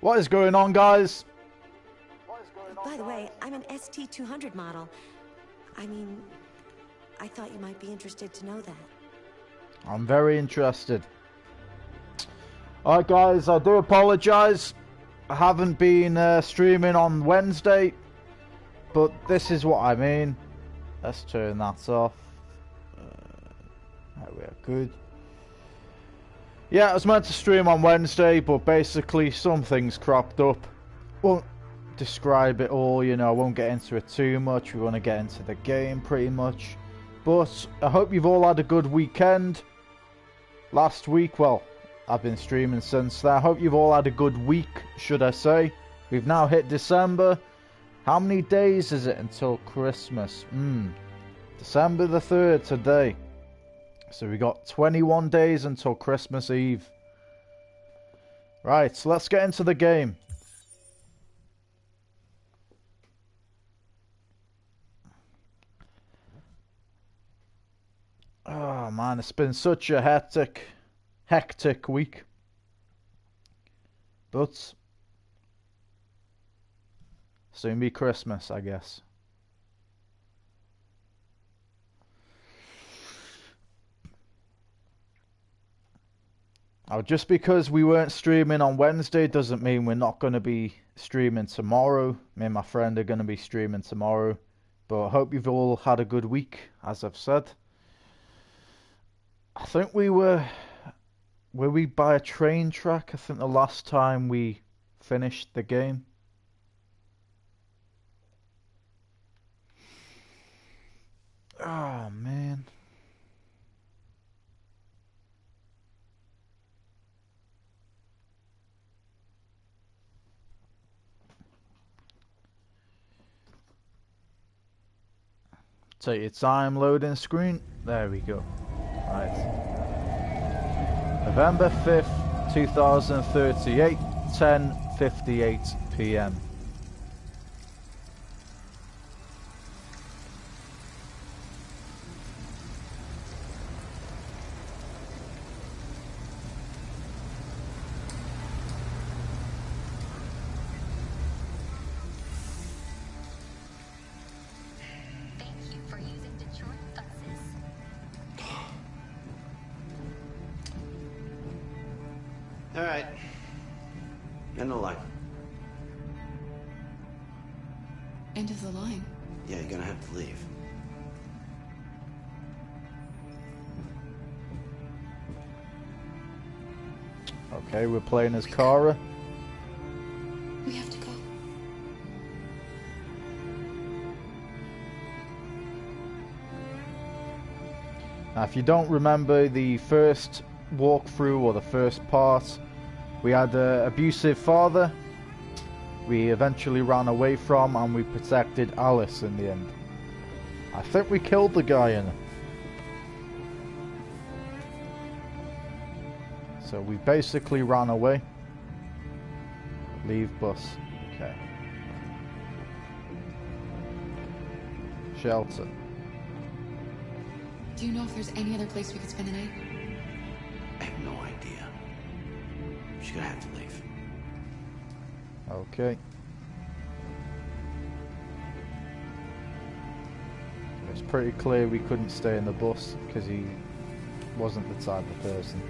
What is going on, guys? By the way, I'm an ST200 model. I mean, I thought you might be interested to know that. I'm very interested. Alright guys, I do apologise. I haven't been streaming on Wednesday, but this is what I mean. Let's turn that off. There we are, good. Yeah, I was meant to stream on Wednesday, but basically some things cropped up. Won't describe it all, you know, I won't get into it too much. We want to get into the game pretty much. But I hope you've all had a good weekend. Last week, well, I've been streaming since then. I hope you've all had a good week, should I say. We've now hit December. How many days is it until Christmas? December the 3rd today. So we got 21 days until Christmas Eve. Right, so let's get into the game. Oh man, it's been such a hectic week. But soon be Christmas, I guess. Now, just because we weren't streaming on Wednesday doesn't mean we're not going to be streaming tomorrow. Me and my friend are going to be streaming tomorrow. But I hope you've all had a good week, as I've said. I think we were we by a train track? I think the last time we finished the game. Oh, man. Take your time loading screen. There we go. Right. November 5th, 2038, 10:58 PM. Alright. End of the line. End of the line? Yeah, you're gonna have to leave. Okay, we're playing as Kara. We have to go. Now, if you don't remember the first walkthrough or the first part, we had an abusive father we eventually ran away from, and we protected Alice in the end. I think we killed the guy in it. So we basically ran away. Leave bus. Okay. Shelter. Do you know if there's any other place we could spend the night? I have no idea. She's gonna have to leave. Okay. It's pretty clear we couldn't stay in the bus because he wasn't the type of person,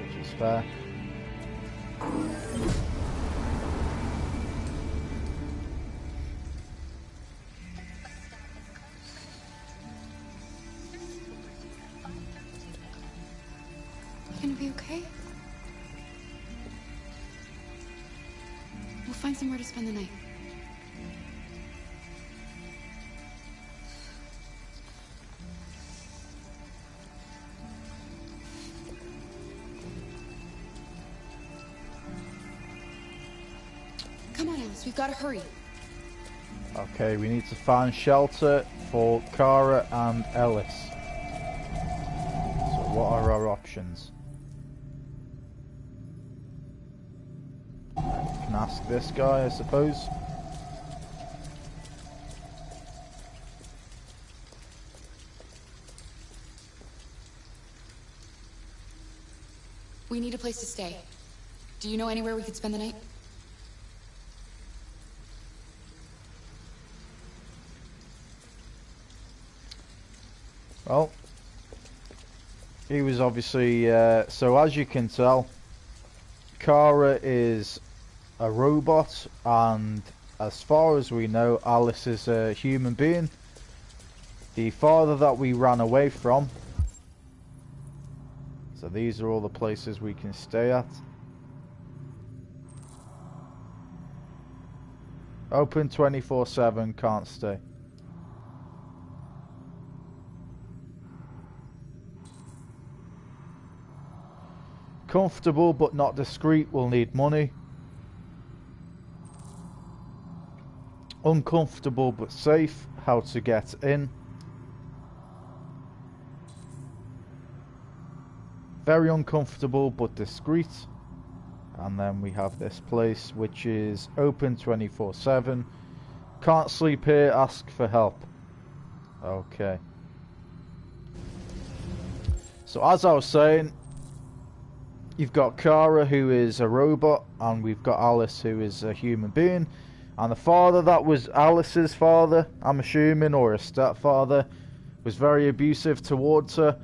which is fair. You gonna be okay? We'll find somewhere to spend the night. Come on, Alice, we've got to hurry. Okay, we need to find shelter for Kara and Ellis. So what are our options? We can ask this guy, I suppose. We need a place to stay. Do you know anywhere we could spend the night? Well, he was obviously, so as you can tell, Kara is a robot, and as far as we know, Alice is a human being. The father that we ran away from. So these are all the places we can stay at. Open 24/7, can't stay. Comfortable but not discreet, will need money. Uncomfortable but safe, how to get in. Very uncomfortable but discreet. And then we have this place which is open 24/7. Can't sleep here, ask for help. Okay. So as I was saying, you've got Kara, who is a robot, and we've got Alice, who is a human being. And the father that was Alice's father, I'm assuming, or a stepfather, was very abusive towards her.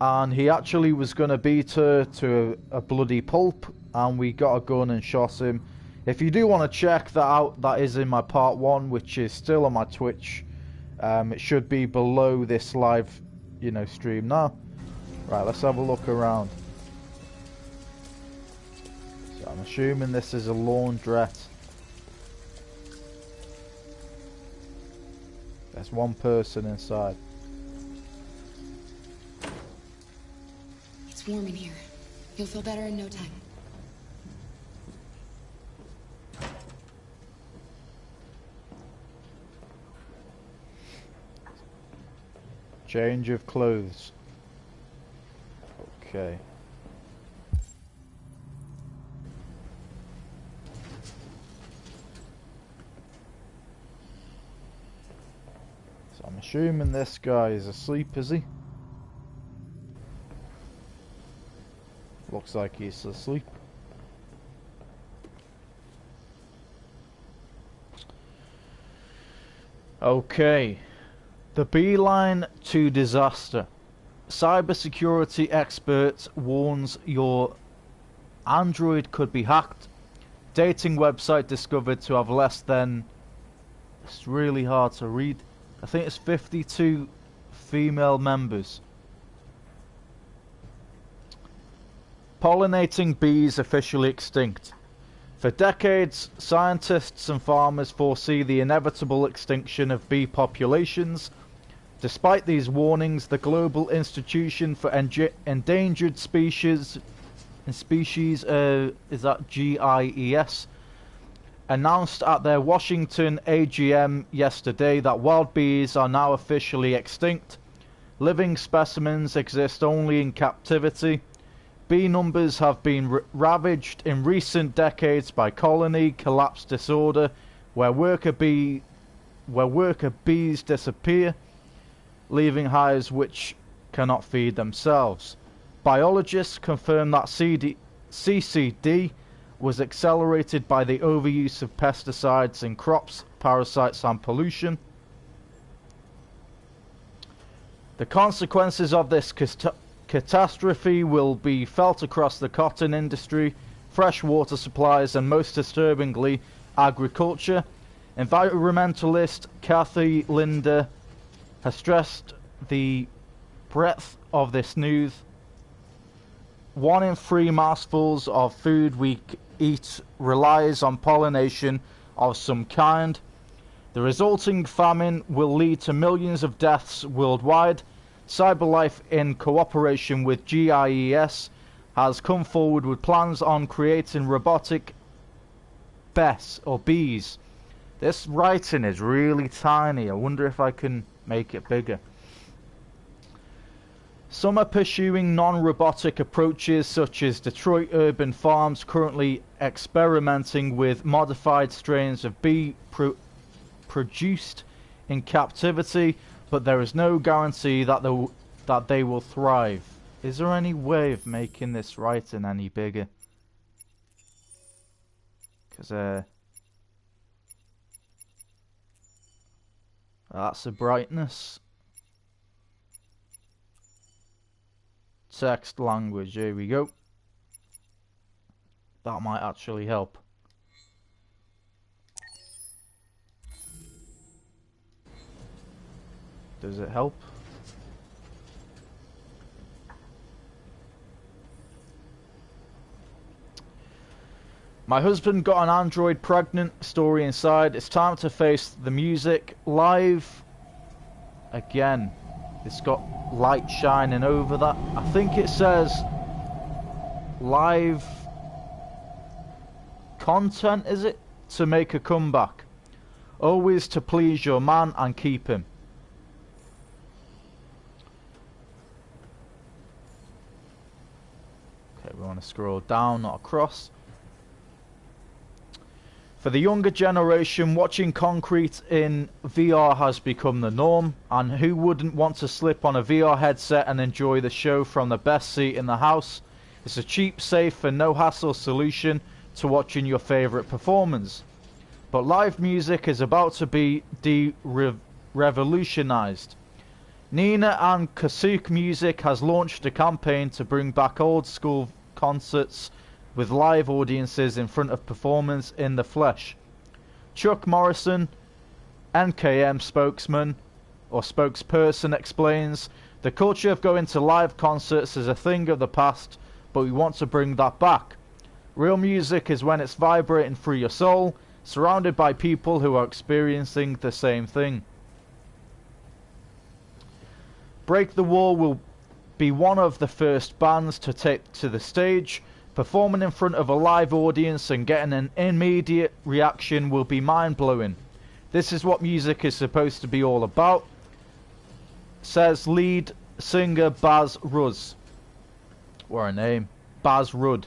And he actually was going to beat her to a bloody pulp, and we got a gun and shot him. If you do want to check that out, that is in my part 1, which is still on my Twitch. It should be below this live, stream now. Right, let's have a look around. So I'm assuming this is a laundrette. There's one person inside. It's warm in here. You'll feel better in no time. Change of clothes. Okay. So I'm assuming this guy is asleep, is he? Looks like he's asleep. Okay. The beeline to disaster. Cybersecurity expert warns your Android could be hacked. Dating website discovered to have less than... It's really hard to read. I think it's 52 female members. Pollinating bees officially extinct. For decades, scientists and farmers foresee the inevitable extinction of bee populations. Despite these warnings, the Global Institution for Endangered Species, is that GIES, announced at their Washington AGM yesterday that wild bees are now officially extinct. Living specimens exist only in captivity. Bee numbers have been ravaged in recent decades by colony collapse disorder, where worker bees disappear, leaving hives which cannot feed themselves. Biologists confirm that CCD was accelerated by the overuse of pesticides in crops, parasites and pollution. The consequences of this catastrophe will be felt across the cotton industry, fresh water supplies and, most disturbingly, agriculture. Environmentalist Kathy Linder has stressed the breadth of this news. 1 in 3 mouthfuls of food we eat relies on pollination of some kind. The resulting famine will lead to millions of deaths worldwide. CyberLife, in cooperation with GIES, has come forward with plans on creating robotic bees. This writing is really tiny. I wonder if I can make it bigger. Some are pursuing non-robotic approaches, such as Detroit Urban Farms currently experimenting with modified strains of bee produced in captivity, but there is no guarantee that they will thrive. Is there any way of making this writing any bigger? Because that's the brightness. text language. Here we go. That might actually help. Does it help? My husband got an android pregnant. Story inside. It's time to face the music. Live. Again. It's got light shining over that. I think it says live content, is it? To make a comeback. Always to please your man and keep him. Okay, we want to scroll down, not across. For the younger generation, watching concrete in VR has become the norm, and who wouldn't want to slip on a VR headset and enjoy the show from the best seat in the house? It's a cheap, safe and no-hassle solution to watching your favourite performance. But live music is about to be revolutionised. Nina and Kasuk Music has launched a campaign to bring back old-school concerts with live audiences in front of performers in the flesh. Chuck Morrison, NKM spokesman or spokesperson, explains, the culture of going to live concerts is a thing of the past, but we want to bring that back. Real music is when it's vibrating through your soul, surrounded by people who are experiencing the same thing. Break the Wall will be one of the first bands to take to the stage. Performing in front of a live audience and getting an immediate reaction will be mind-blowing. This is what music is supposed to be all about, says lead singer Baz Rudd. What a name. Baz Rudd.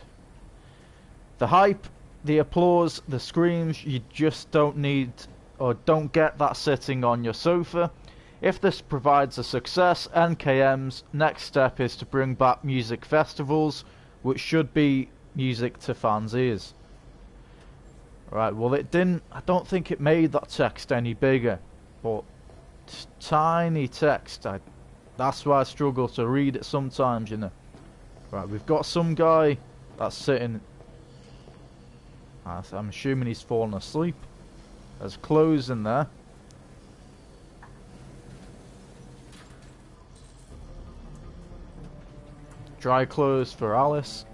The hype, the applause, the screams, you just don't need or don't get that sitting on your sofa. If this provides a success, NKM's next step is to bring back music festivals, which should be music to fans' ears. Right, well it didn't, I don't think it made that text any bigger, but it's tiny text. That's why I struggle to read it sometimes, you know. Right, we've got some guy that's sitting, I'm assuming he's fallen asleep. There's clothes in there. Dry clothes for Alice.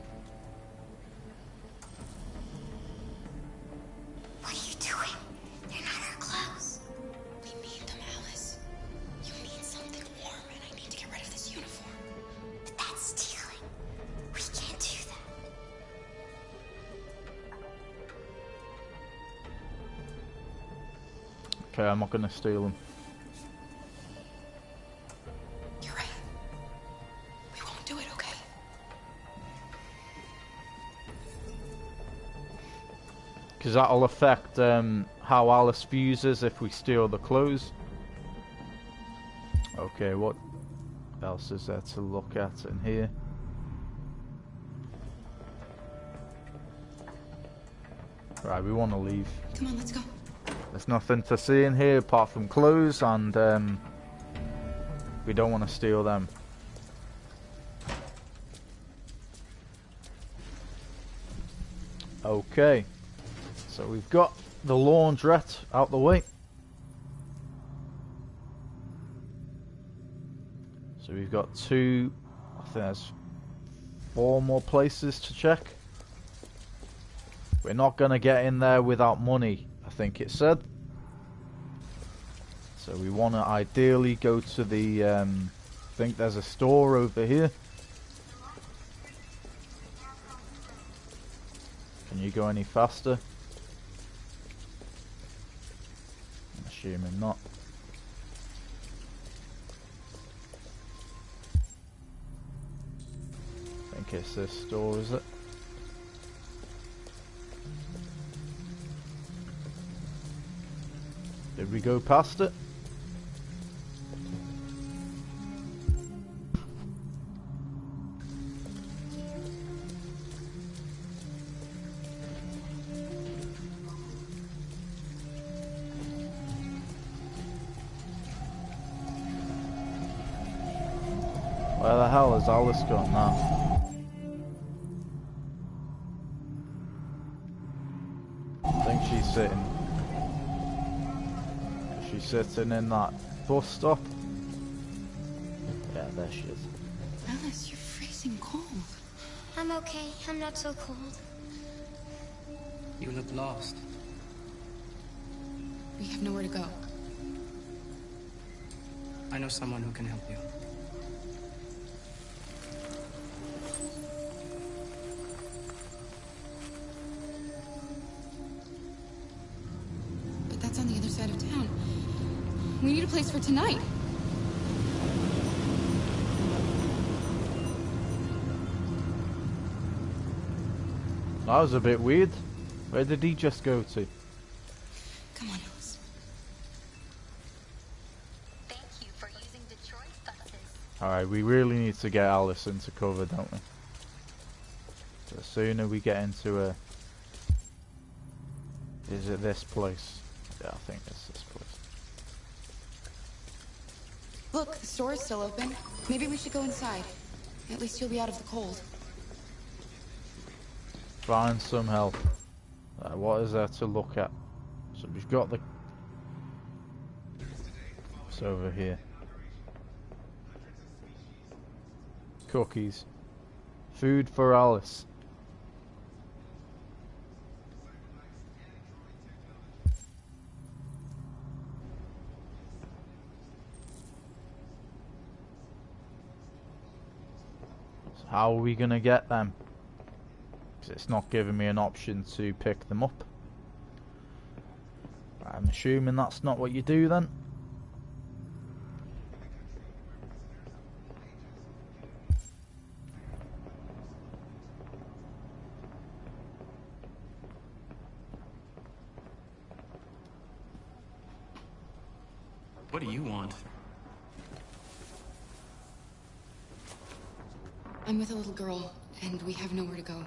What are you doing? They're not our clothes. We need them, Alice. You need something warm, and I need to get rid of this uniform. But that's stealing. We can't do that. Okay, I'm not gonna steal them. You're right. We won't do it, okay? Because that'll affect how Alice views us if we steal the clothes. Okay, what else is there to look at in here? Right, we want to leave. Come on, let's go. There's nothing to see in here apart from clothes, and we don't want to steal them. Okay, so we've got the laundrette out the way. So we've got two, I think there's 4 more places to check. We're not going to get in there without money, I think it said. So we want to ideally go to the, I think there's a store over here. Can you go any faster? I'm assuming not. I think it's this store, is it? Did we go past it? Where the hell is Alice gone now? I think she's sitting. Is she sitting in that bus stop? Yeah, there she is. Alice, you're freezing cold. I'm okay. I'm not so cold. You look lost. We have nowhere to go. I know someone who can help you. But that's on the other side of town. We need a place for tonight. That was a bit weird. Where did he just go to? Come on, Alice. Thank you for using Detroit buses. Alright, we really need to get Alice into cover, don't we? So the sooner we get into a... Is it this place? Yeah, I think it's this place. Look, the store is still open. Maybe we should go inside. At least you'll be out of the cold. Find some help. What is there to look at? So we've got the... It's over here. Cookies. Food for Alice. So how are we gonna get them? Because it's not giving me an option to pick them up. I'm assuming that's not what you do then. What do you want? I'm with a little girl, and we have nowhere to go.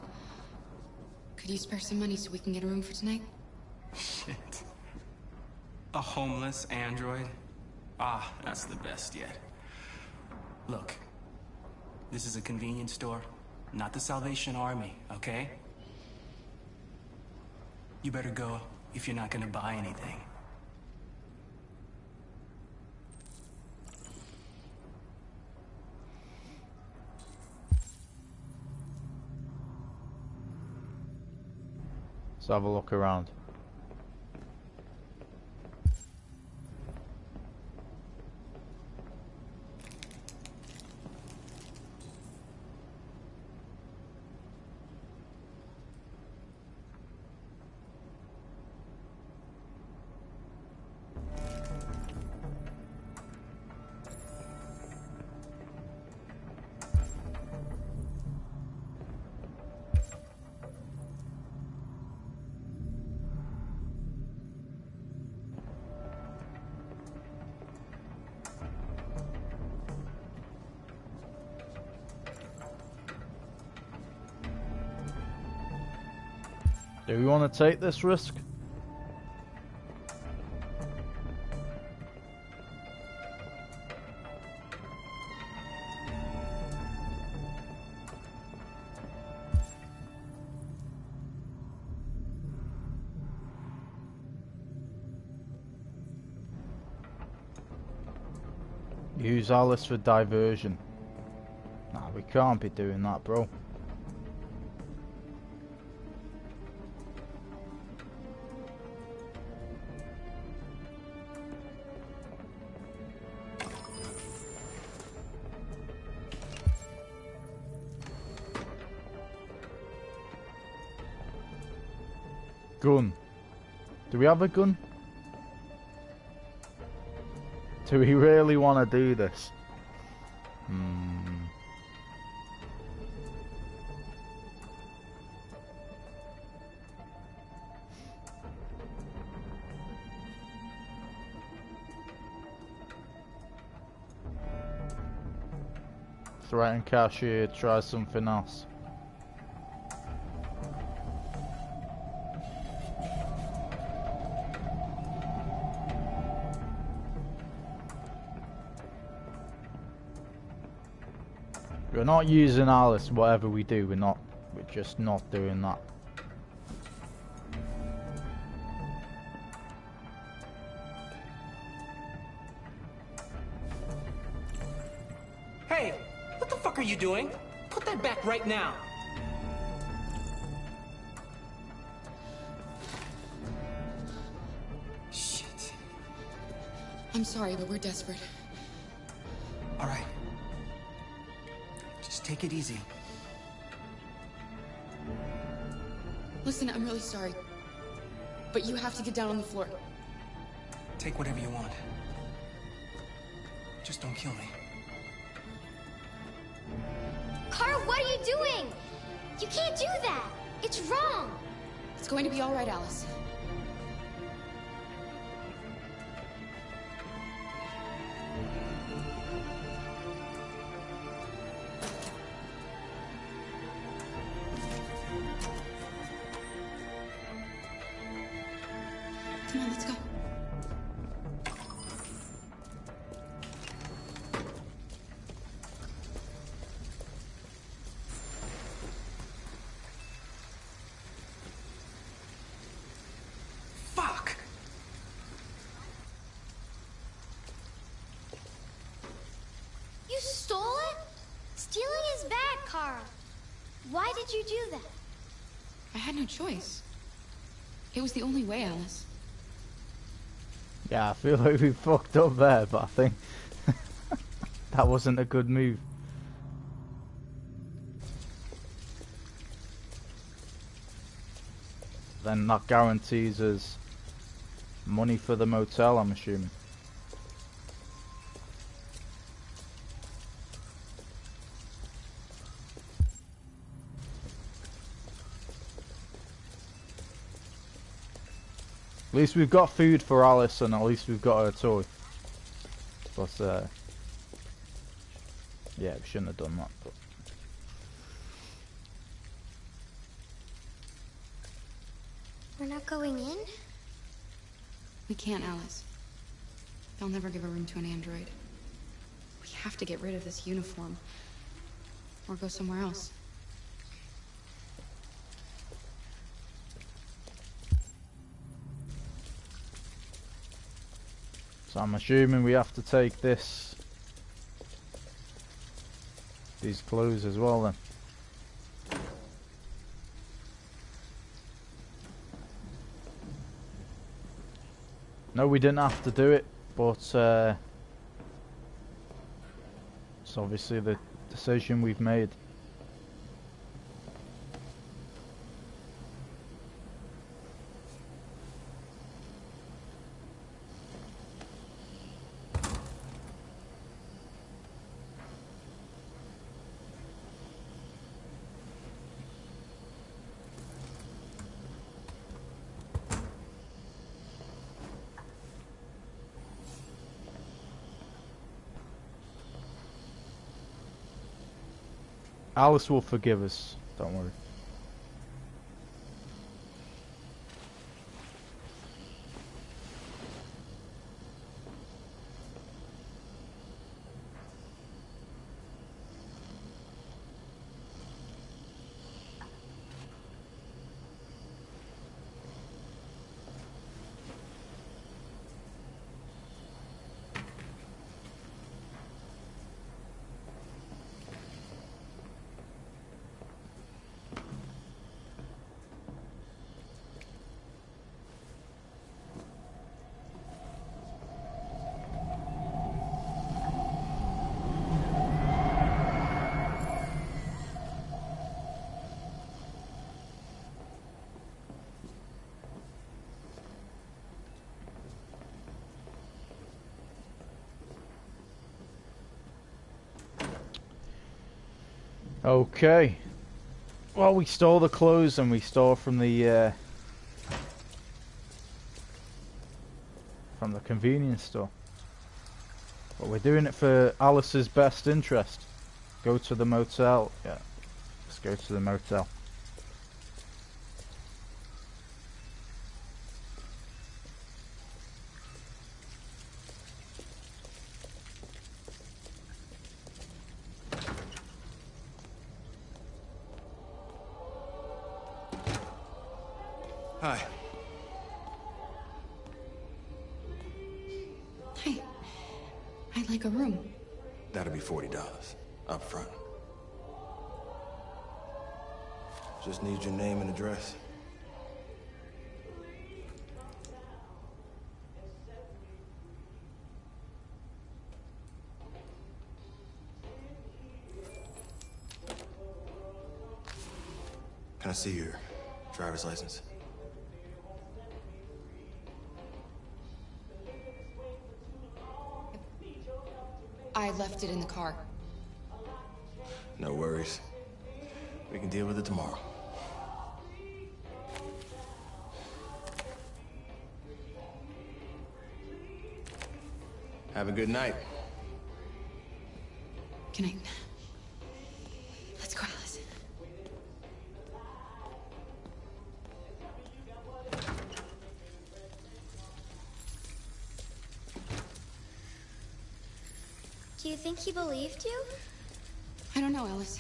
Could you spare some money so we can get a room for tonight? Shit. A homeless android? Ah, that's the best yet. Look, this is a convenience store, not the Salvation Army, okay? You better go if you're not gonna buy anything. Let's have a look around. Do we want to take this risk? Use Alice for diversion. Nah, we can't be doing that, bro. Gun. Do we have a gun? Do we really want to do this? Threaten cashier, try something else. We're not using Alice, whatever we do, we're just not doing that. Hey, what the fuck are you doing? Put that back right now. Shit. I'm sorry, but we're desperate. All right. Just take it easy. Listen, I'm really sorry. But you have to get down on the floor. Take whatever you want. Just don't kill me. Carl, what are you doing? You can't do that. It's wrong. It's going to be all right, Alice. Come on, let's go. Fuck! You stole it? Stealing is bad, Carl. Why did you do that? I had no choice. It was the only way, Alice. Yeah, I feel like we fucked up there, but I think that wasn't a good move. Then that guarantees us money for the motel, I'm assuming. At least we've got food for Alice, and at least we've got her toy. But yeah, we shouldn't have done that. But We're not going in? We can't, Alice. They'll never give a room to an android. We have to get rid of this uniform. Or go somewhere else. so I'm assuming we have to take these clothes as well then. No, we didn't have to do it, but it's obviously the decision we've made. Alice will forgive us, don't worry. Okay. Well, we stole the clothes and we stole from the convenience store. But we're doing it for Alice's best interest. Go to the motel. Yeah. Let's go to the motel. Hi. Hi. I'd like a room. That'll be $40 up front. Just need your name and address. Can I see your driver's license? I left it in the car. No worries. We can deal with it tomorrow. Have a good night. Good night. Let's go, Alice. Do you think he believed you? I don't know, Alice.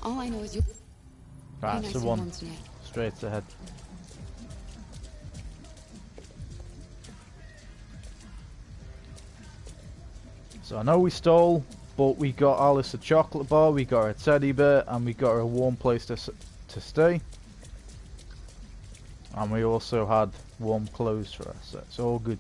All I know is you. That's nice the and one. warm tonight. Straight ahead. So I know we stole, but we got Alice a chocolate bar, we got her a teddy bear, and we got her a warm place to stay. And we also had warm clothes for her, so it's all good.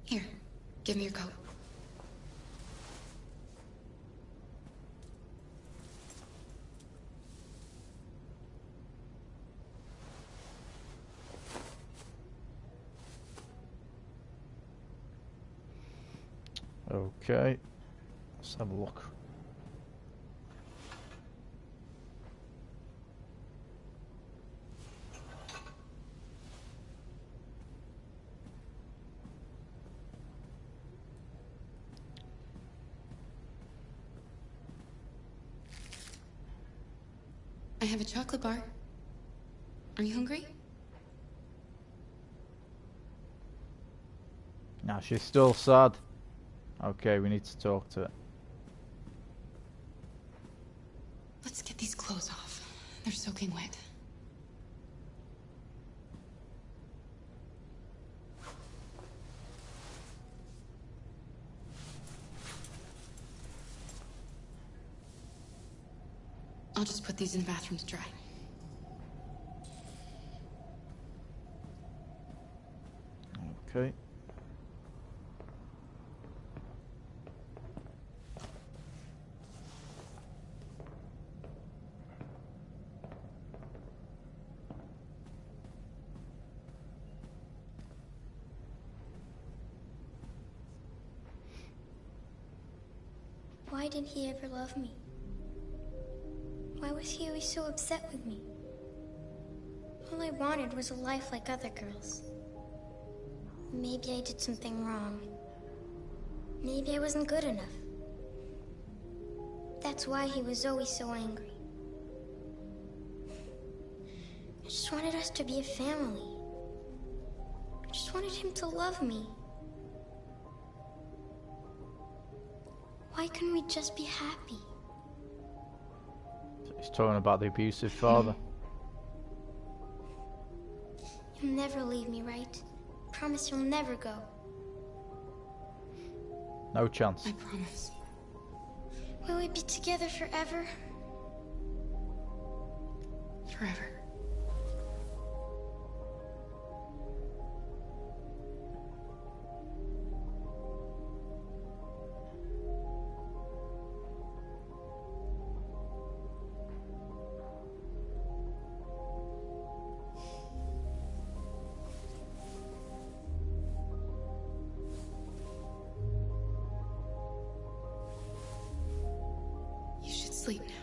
Here, give me your coat. Okay, let's have a look. I have a chocolate bar. Are you hungry? Now she's still sad. Okay, we need to talk to her. Let's get these clothes off. They're soaking wet. I'll just put these in the bathroom to dry. Okay. Why didn't he ever love me? Why was he always so upset with me? All I wanted was a life like other girls. Maybe I did something wrong. Maybe I wasn't good enough. That's why he was always so angry. I just wanted us to be a family. I just wanted him to love me. Why couldn't we just be happy? He's talking about the abusive father. You'll never leave me, right? Promise you'll never go. No chance. I promise. Will we be together forever? Forever. Sleep now.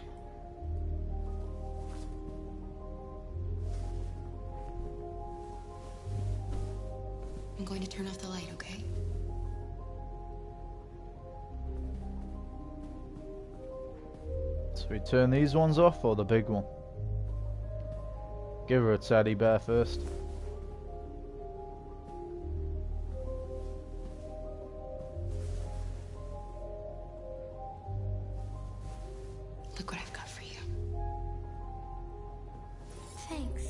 I'm going to turn off the light, okay? So we turn these ones off or the big one? Give her a teddy bear first. Look what I've got for you. Thanks.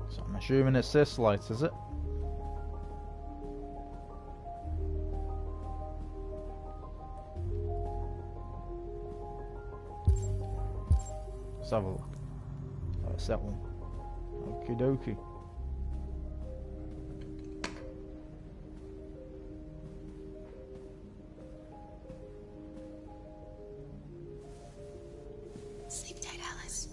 So I'm assuming it's this light, is it? Let's have a look. Oh, it's that one. Okie dokie. Sleep tight, Alice.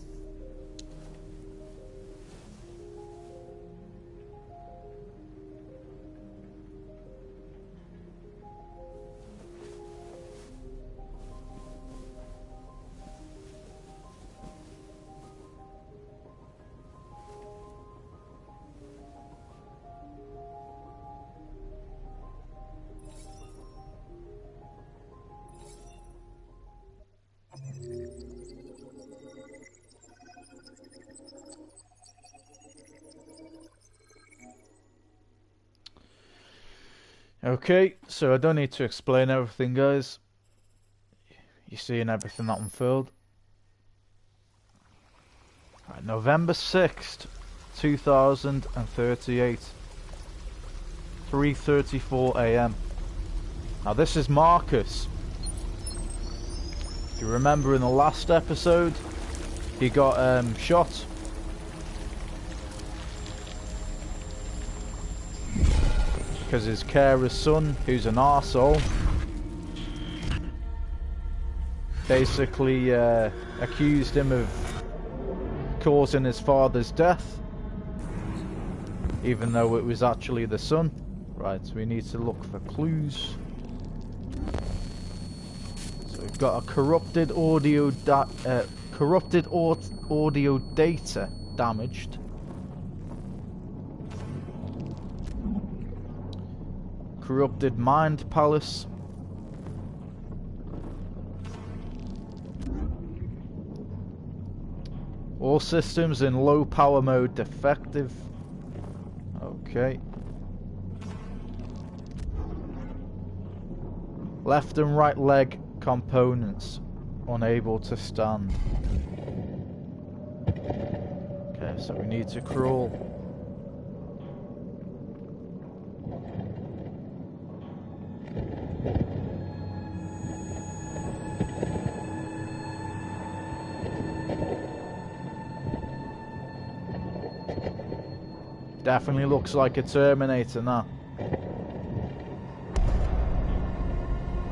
Okay, so I don't need to explain everything, guys. You're seeing everything that unfurled. Right, November 6th, 2038. 3:34 AM. Now this is Marcus. If you remember in the last episode, he got shot. Because his carer's son, who's an arsehole, basically accused him of causing his father's death, even though it was actually the son. Right, so we need to look for clues. So we've got a corrupted audio data damaged. Corrupted mind palace. All systems in low power mode defective. Okay. Left and right leg components unable to stand. Okay, so we need to crawl. Definitely looks like a Terminator now.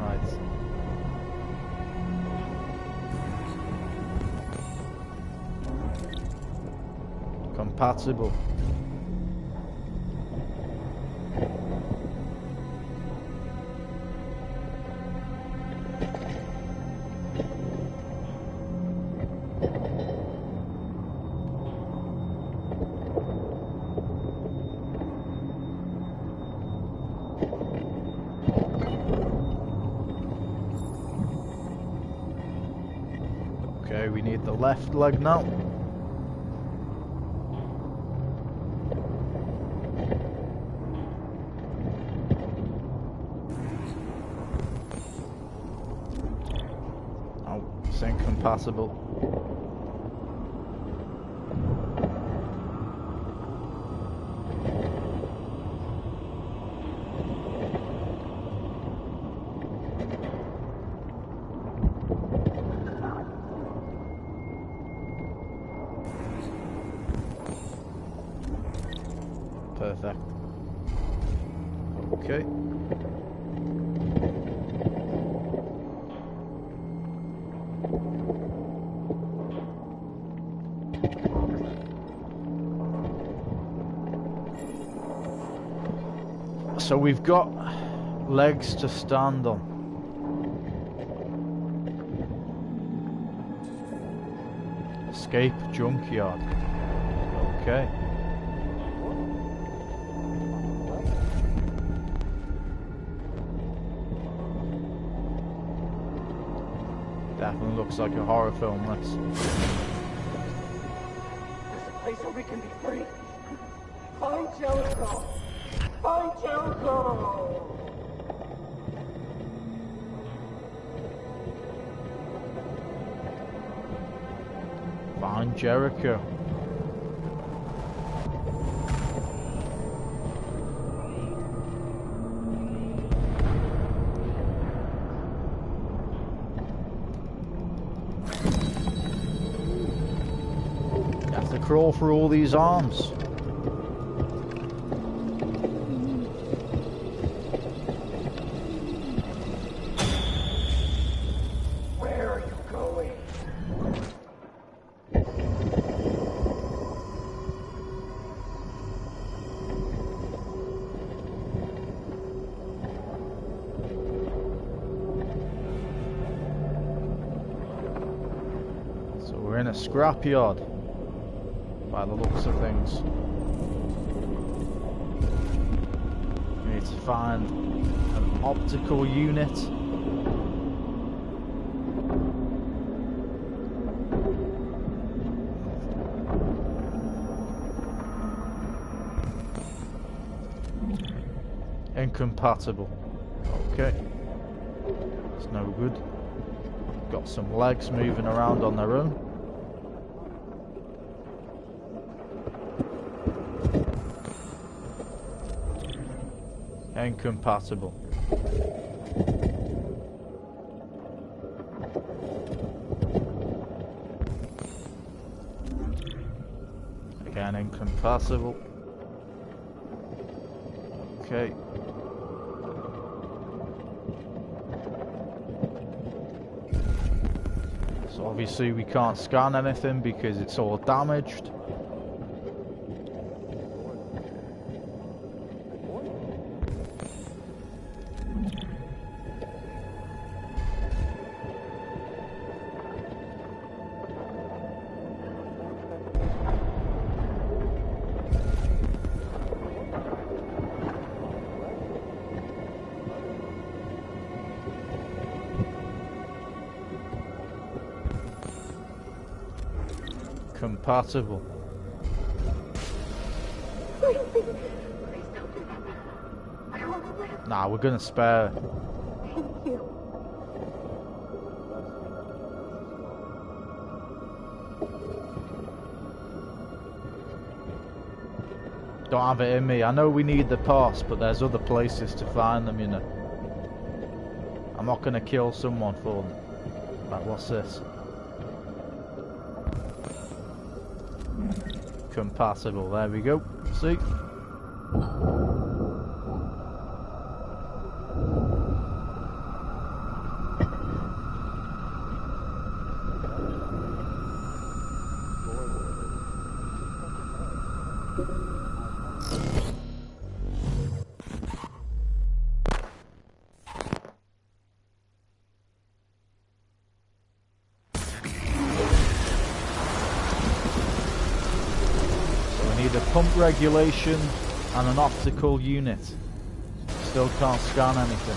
Right. Compatible. Okay, we need the left leg now. Oh, it's incompatible. Perfect. Okay. So we've got Legs to stand on. Escape junkyard. Okay. Definitely looks like a horror film, this. There's a place where we can be free. Find Jericho! Find Jericho! Find Jericho. You have to crawl through all these arms. Where are you going? So we're in a scrapyard, by the looks of things. We need to find an optical unit. Incompatible. Okay. It's no good. Got some legs moving around on their own. Incompatible. Again, incompatible. Okay. So obviously we can't scan anything because it's all damaged. Compatible. Nah, we're gonna spare. Thank you. Don't have it in me. I know we need the pass, but there's other places to find them, you know. I'm not gonna kill someone for them. Like, what's this? Compatible. There we go. See? A pump regulation and an optical unit. Still can't scan anything.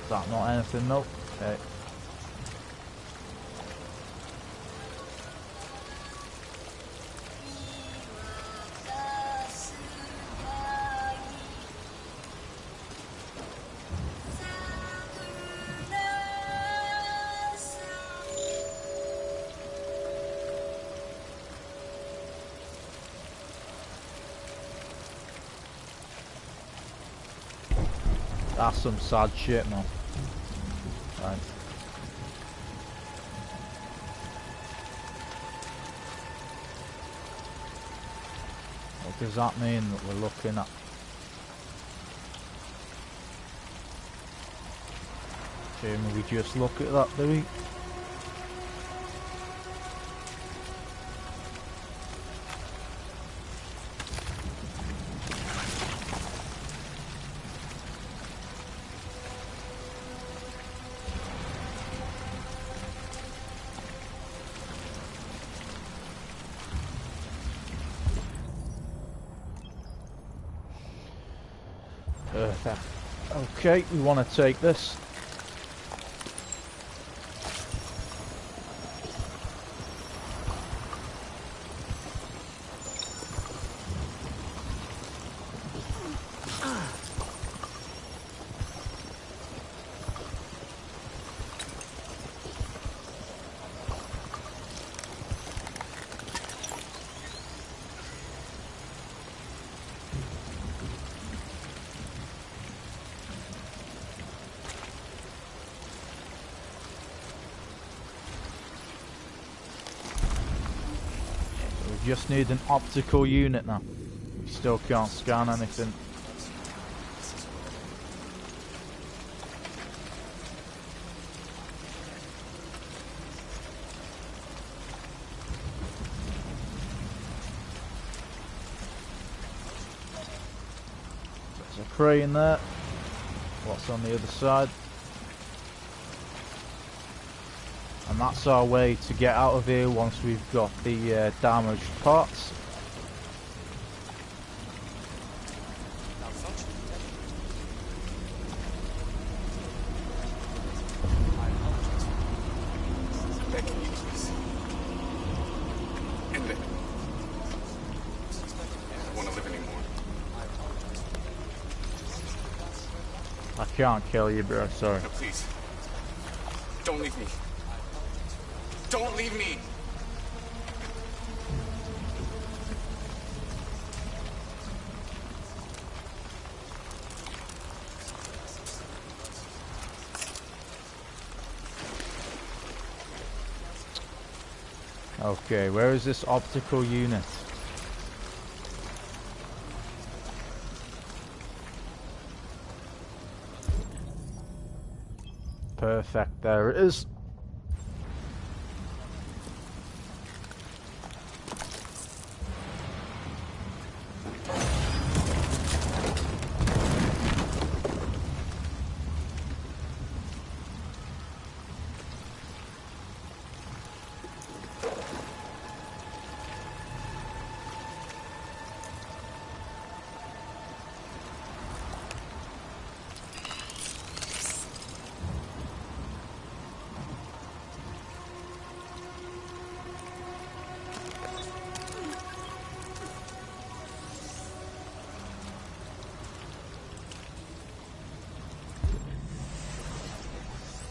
Is that not anything? Nope. Okay. That's some sad shit, man. Right. What does that mean that we're looking at? Assume we just look at that, do we? Perfect. Okay, we want to take this. Just need an optical unit now. We still can't scan anything. There's a crane there. What's on the other side? And that's our way to get out of here once we've got the damaged parts. I can't kill you, bro, sorry. No, please. Don't leave me. Don't leave me! Okay, where is this optical unit? Perfect, there it is.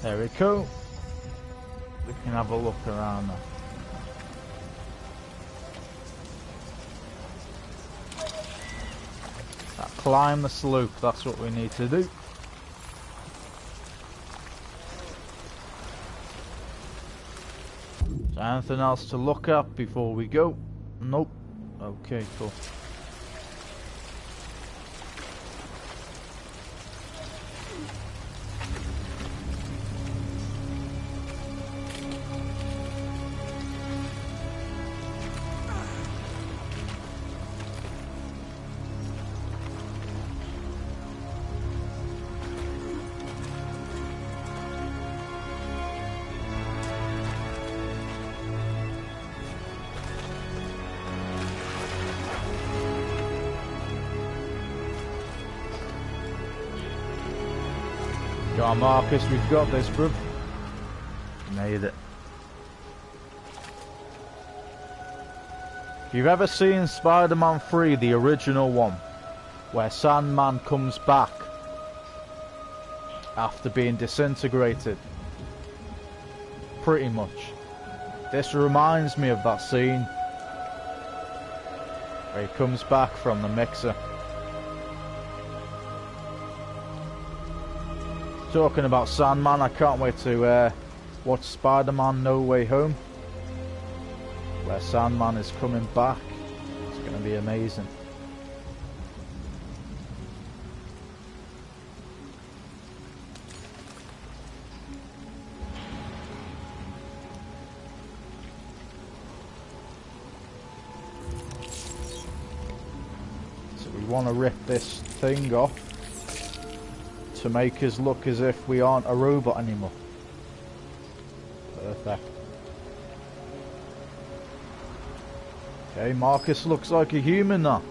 There we go. We can have a look around now. Climb the slope, that's what we need to do. Is there anything else to look at before we go? Nope. Okay, cool. Go on, Marcus, we've got this, bruv. Made it. If you've ever seen Spider-Man 3, the original one, where Sandman comes back after being disintegrated, pretty much. This reminds me of that scene where he comes back from the mixer. Talking about Sandman, I can't wait to watch Spider-Man No Way Home, where Sandman is coming back. It's going to be amazing. We want to rip this thing off to make us look as if we aren't a robot anymore. Perfect. Okay, Marcus looks like a human now.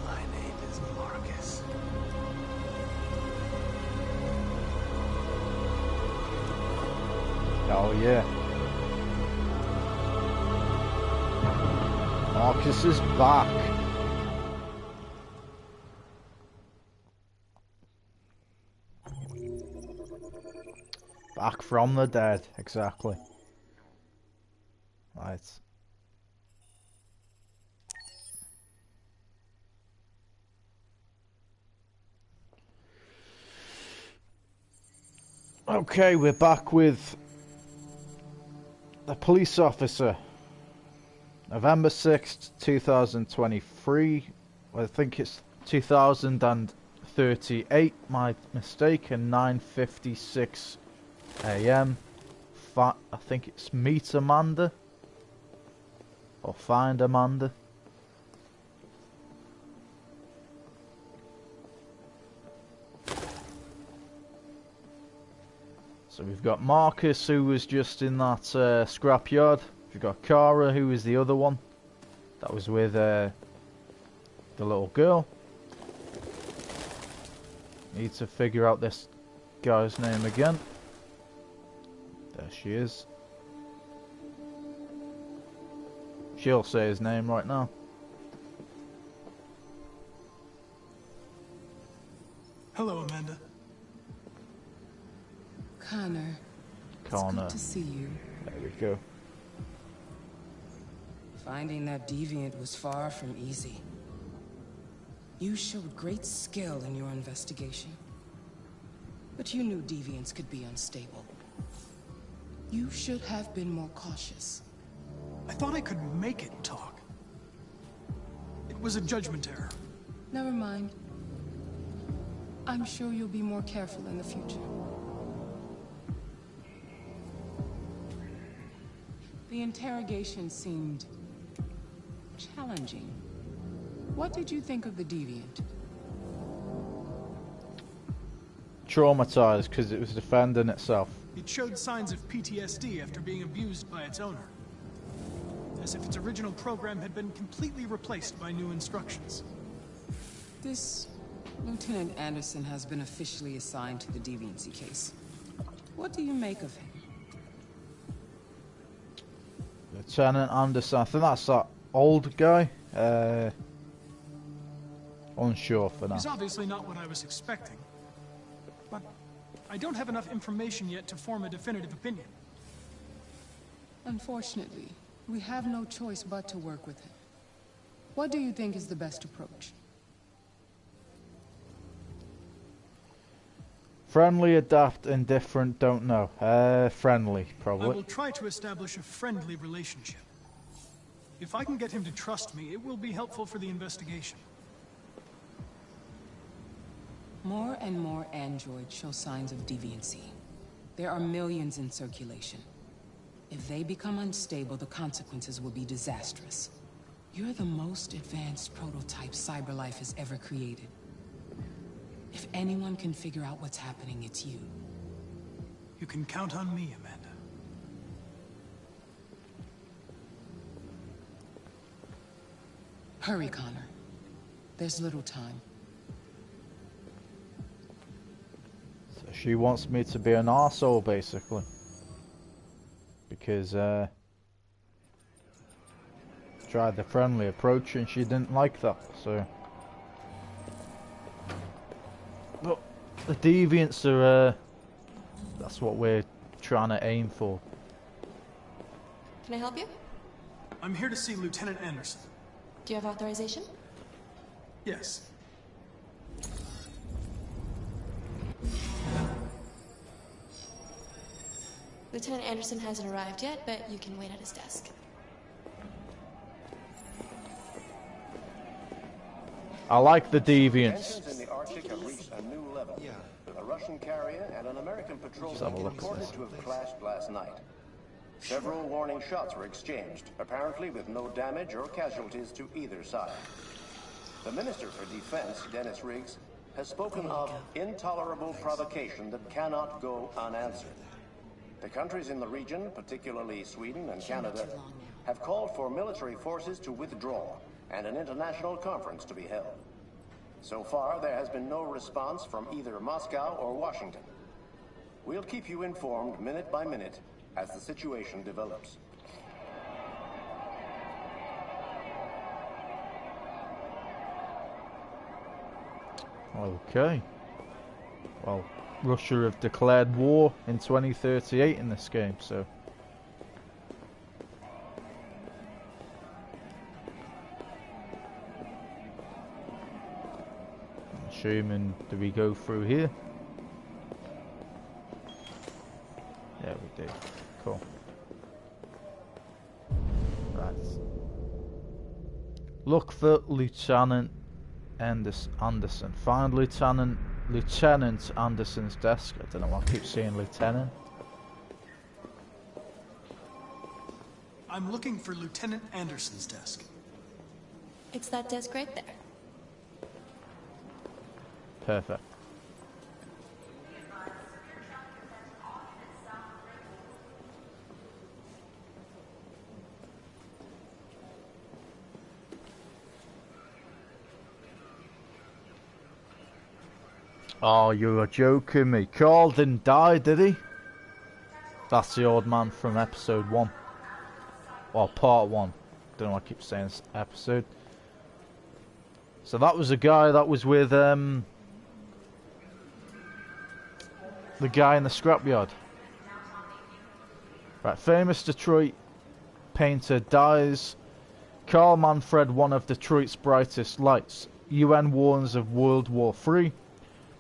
My name is Marcus. Oh yeah. Marcus is back. Back from the dead, exactly. Right. Okay, we're back with the police officer. November 6th, 2023. I think it's 2038, my mistake, and 9:56 AM. I think it's Meet Amanda. Or Find Amanda. So we've got Marcus, who was just in that scrapyard. We've got Kara, who was the other one. That was with the little girl. Need to figure out this guy's name again. There she is. She'll say his name right now. Hello, Amanda. Connor. Connor. It's good to see you. There we go. Finding that deviant was far from easy. You showed great skill in your investigation. But you knew deviants could be unstable. You should have been more cautious. I thought I could make it talk. It was a judgment error. Never mind. I'm sure you'll be more careful in the future. The interrogation seemed challenging. What did you think of the deviant? Traumatized because it was defending itself. It showed signs of PTSD after being abused by its owner. As if its original program had been completely replaced by new instructions. This Lieutenant Anderson has been officially assigned to the deviancy case. What do you make of him? Lieutenant Anderson, I think that's that old guy. Unsure for now. He's obviously not what I was expecting. But I don't have enough information yet to form a definitive opinion. Unfortunately, we have no choice but to work with him. What do you think is the best approach? Friendly, adapt, indifferent, don't know. Friendly, probably. I will try to establish a friendly relationship. If I can get him to trust me, it will be helpful for the investigation. More and more androids show signs of deviancy. There are millions in circulation. If they become unstable, the consequences will be disastrous. You're the most advanced prototype CyberLife has ever created. If anyone can figure out what's happening, it's you. You can count on me, Amanda. Hurry, Connor. There's little time. So she wants me to be an arsehole, basically. Because, tried the friendly approach and she didn't like that, so... But the deviants are, that's what we're trying to aim for. Can I help you? I'm here to see Lieutenant Anderson. Do you have authorization? Yes. Lieutenant Anderson hasn't arrived yet, but you can wait at his desk. I like the deviants. Tensions in the Arctic have reached a new level. A Russian carrier and an American patrol Just have a look at reported this. to have clashed last night. Several warning shots were exchanged, apparently with no damage or casualties to either side. The Minister for Defense, Dennis Riggs, has spoken of intolerable provocation that cannot go unanswered. The countries in the region, particularly Sweden and Canada, have called for military forces to withdraw and an international conference to be held. So far, there has been no response from either Moscow or Washington. We'll keep you informed minute by minute as the situation develops. Okay. Well, Russia have declared war in 2038 in this game, so... I'm assuming, do we go through here? Yeah, we did. Cool. Right. Look for Lieutenant Anderson. Find Lieutenant Anderson's desk. I don't know why I keep saying Lieutenant. I'm looking for Lieutenant Anderson's desk. It's that desk right there. Perfect. Oh, you're joking me. Carl didn't die, did he? That's the old man from episode 1. Well, part 1. Don't know why I keep saying this episode. So that was a guy that was with, the guy in the scrapyard. Right, famous Detroit painter dies. Carl Manfred, one of Detroit's brightest lights. UN warns of World War III.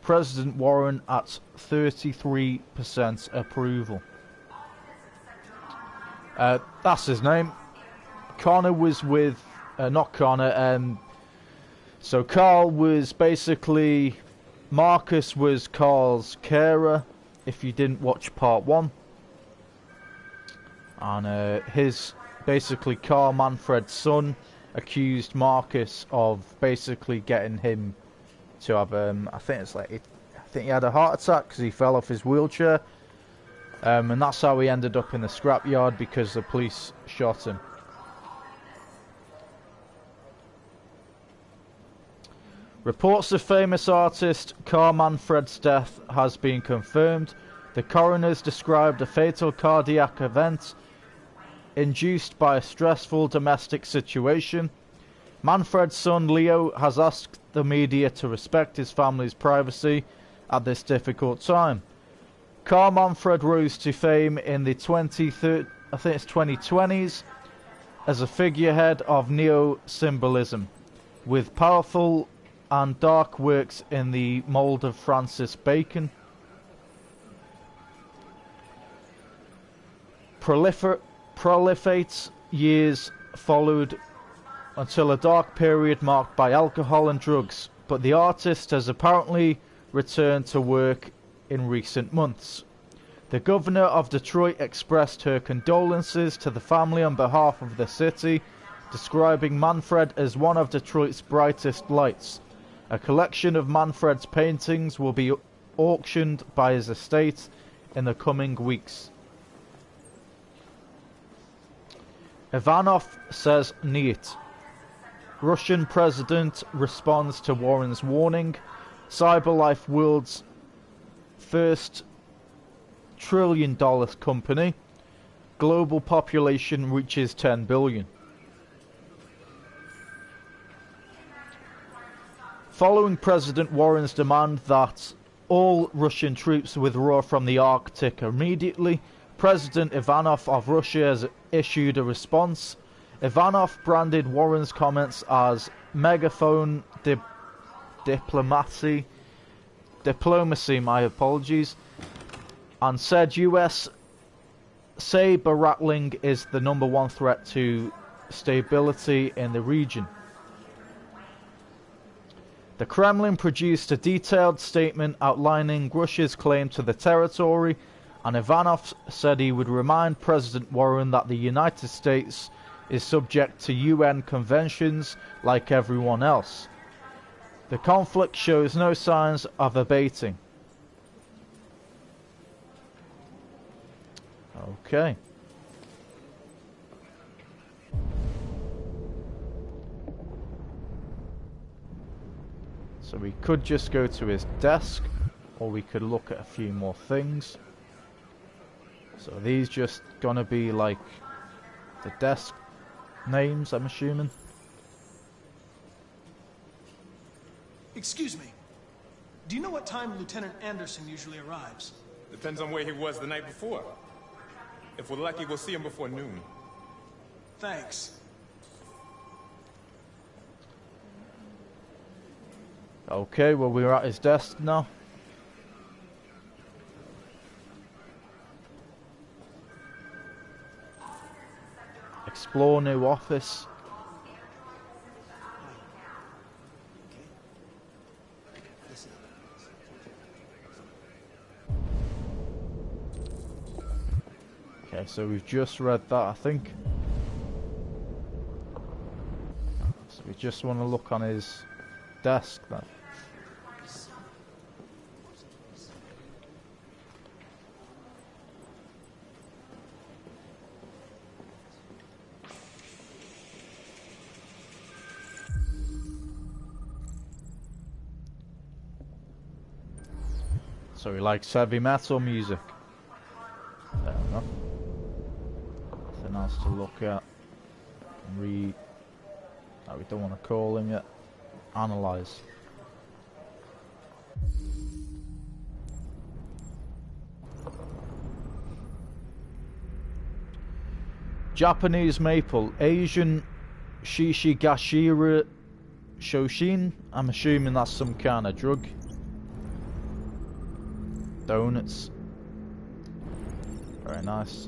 President Warren at 33% approval. That's his name. Connor was with... not Connor. So Carl was basically... Marcus was Carl's carer, if you didn't watch part 1. And his... Basically, Carl Manfred's son accused Marcus of basically getting him to have I think he had a heart attack because he fell off his wheelchair, and that's how he ended up in the scrapyard, because the police shot him. Reports of famous artist Carl Manfred's death has been confirmed. The coroners described a fatal cardiac event induced by a stressful domestic situation. Manfred's son Leo has asked the media to respect his family's privacy at this difficult time. Carl Manfred rose to fame in the 2020s as a figurehead of neo-symbolism, with powerful and dark works in the mould of Francis Bacon. Prolific years followed until a dark period marked by alcohol and drugs, but the artist has apparently returned to work in recent months. The governor of Detroit expressed her condolences to the family on behalf of the city, describing Manfred as one of Detroit's brightest lights. A collection of Manfred's paintings will be auctioned by his estate in the coming weeks. Ivanov says Niet. Russian president responds to Warren's warning. CyberLife, world's first $1 trillion company. Global population reaches 10 billion. Following President Warren's demand that all Russian troops withdraw from the Arctic immediately, President Ivanov of Russia has issued a response. Ivanov branded Warren's comments as megaphone diplomacy, my apologies, and said US saber rattling is the #1 threat to stability in the region. The Kremlin produced a detailed statement outlining Russia's claim to the territory, and Ivanov said he would remind President Warren that the United States is subject to UN conventions like everyone else. The conflict shows no signs of abating. Okay. So we could just go to his desk, or we could look at a few more things. So these just gonna be like the desk names, I'm assuming. Excuse me. Do you know what time Lieutenant Anderson usually arrives? Depends on where he was the night before. If we're lucky, we'll see him before noon. Thanks. Okay, well, we're at his desk now. Explore new office. Okay, so we've just read that, I think. So we just want to look on his desk then. So he likes heavy metal music. Fair enough. Nothing else to look at. Read. No, we don't want to call him yet. Analyze. Japanese maple, Asian Shishigashira Shoshin. I'm assuming that's some kind of drug. Donuts. Very nice.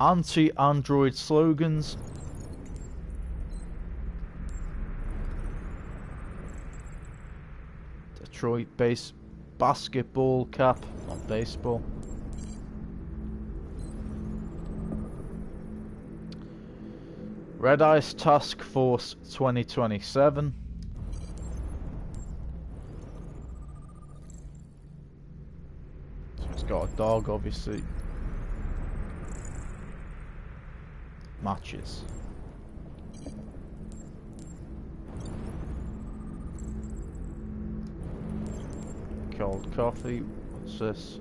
Anti-Android slogans. Detroit-based basketball cap, not baseball. Red Ice Task Force 2027. So it's got a dog, obviously. Matches. Cold coffee. What's this?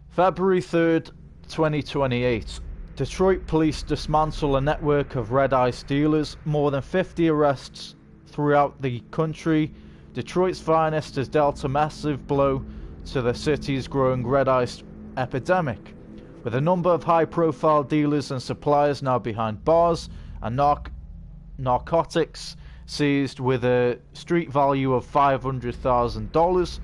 February 3rd, 2028. Detroit police dismantle a network of red ice dealers. More than 50 arrests throughout the country. Detroit's finest has dealt a massive blow to the city's growing red ice epidemic, with a number of high-profile dealers and suppliers now behind bars and narcotics seized with a street value of $500,000.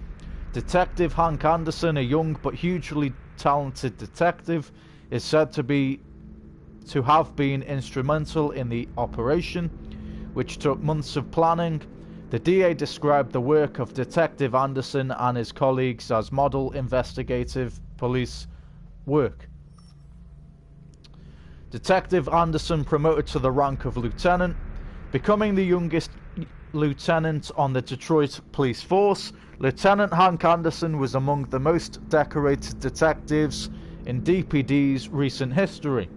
Detective Hank Anderson, a young but hugely talented detective, is said to have been instrumental in the operation, which took months of planning. The DA described the work of Detective Anderson and his colleagues as model investigative police work. Detective Anderson promoted to the rank of lieutenant, becoming the youngest lieutenant on the Detroit police force. Lieutenant Hank Anderson was among the most decorated detectives in DPD's recent history,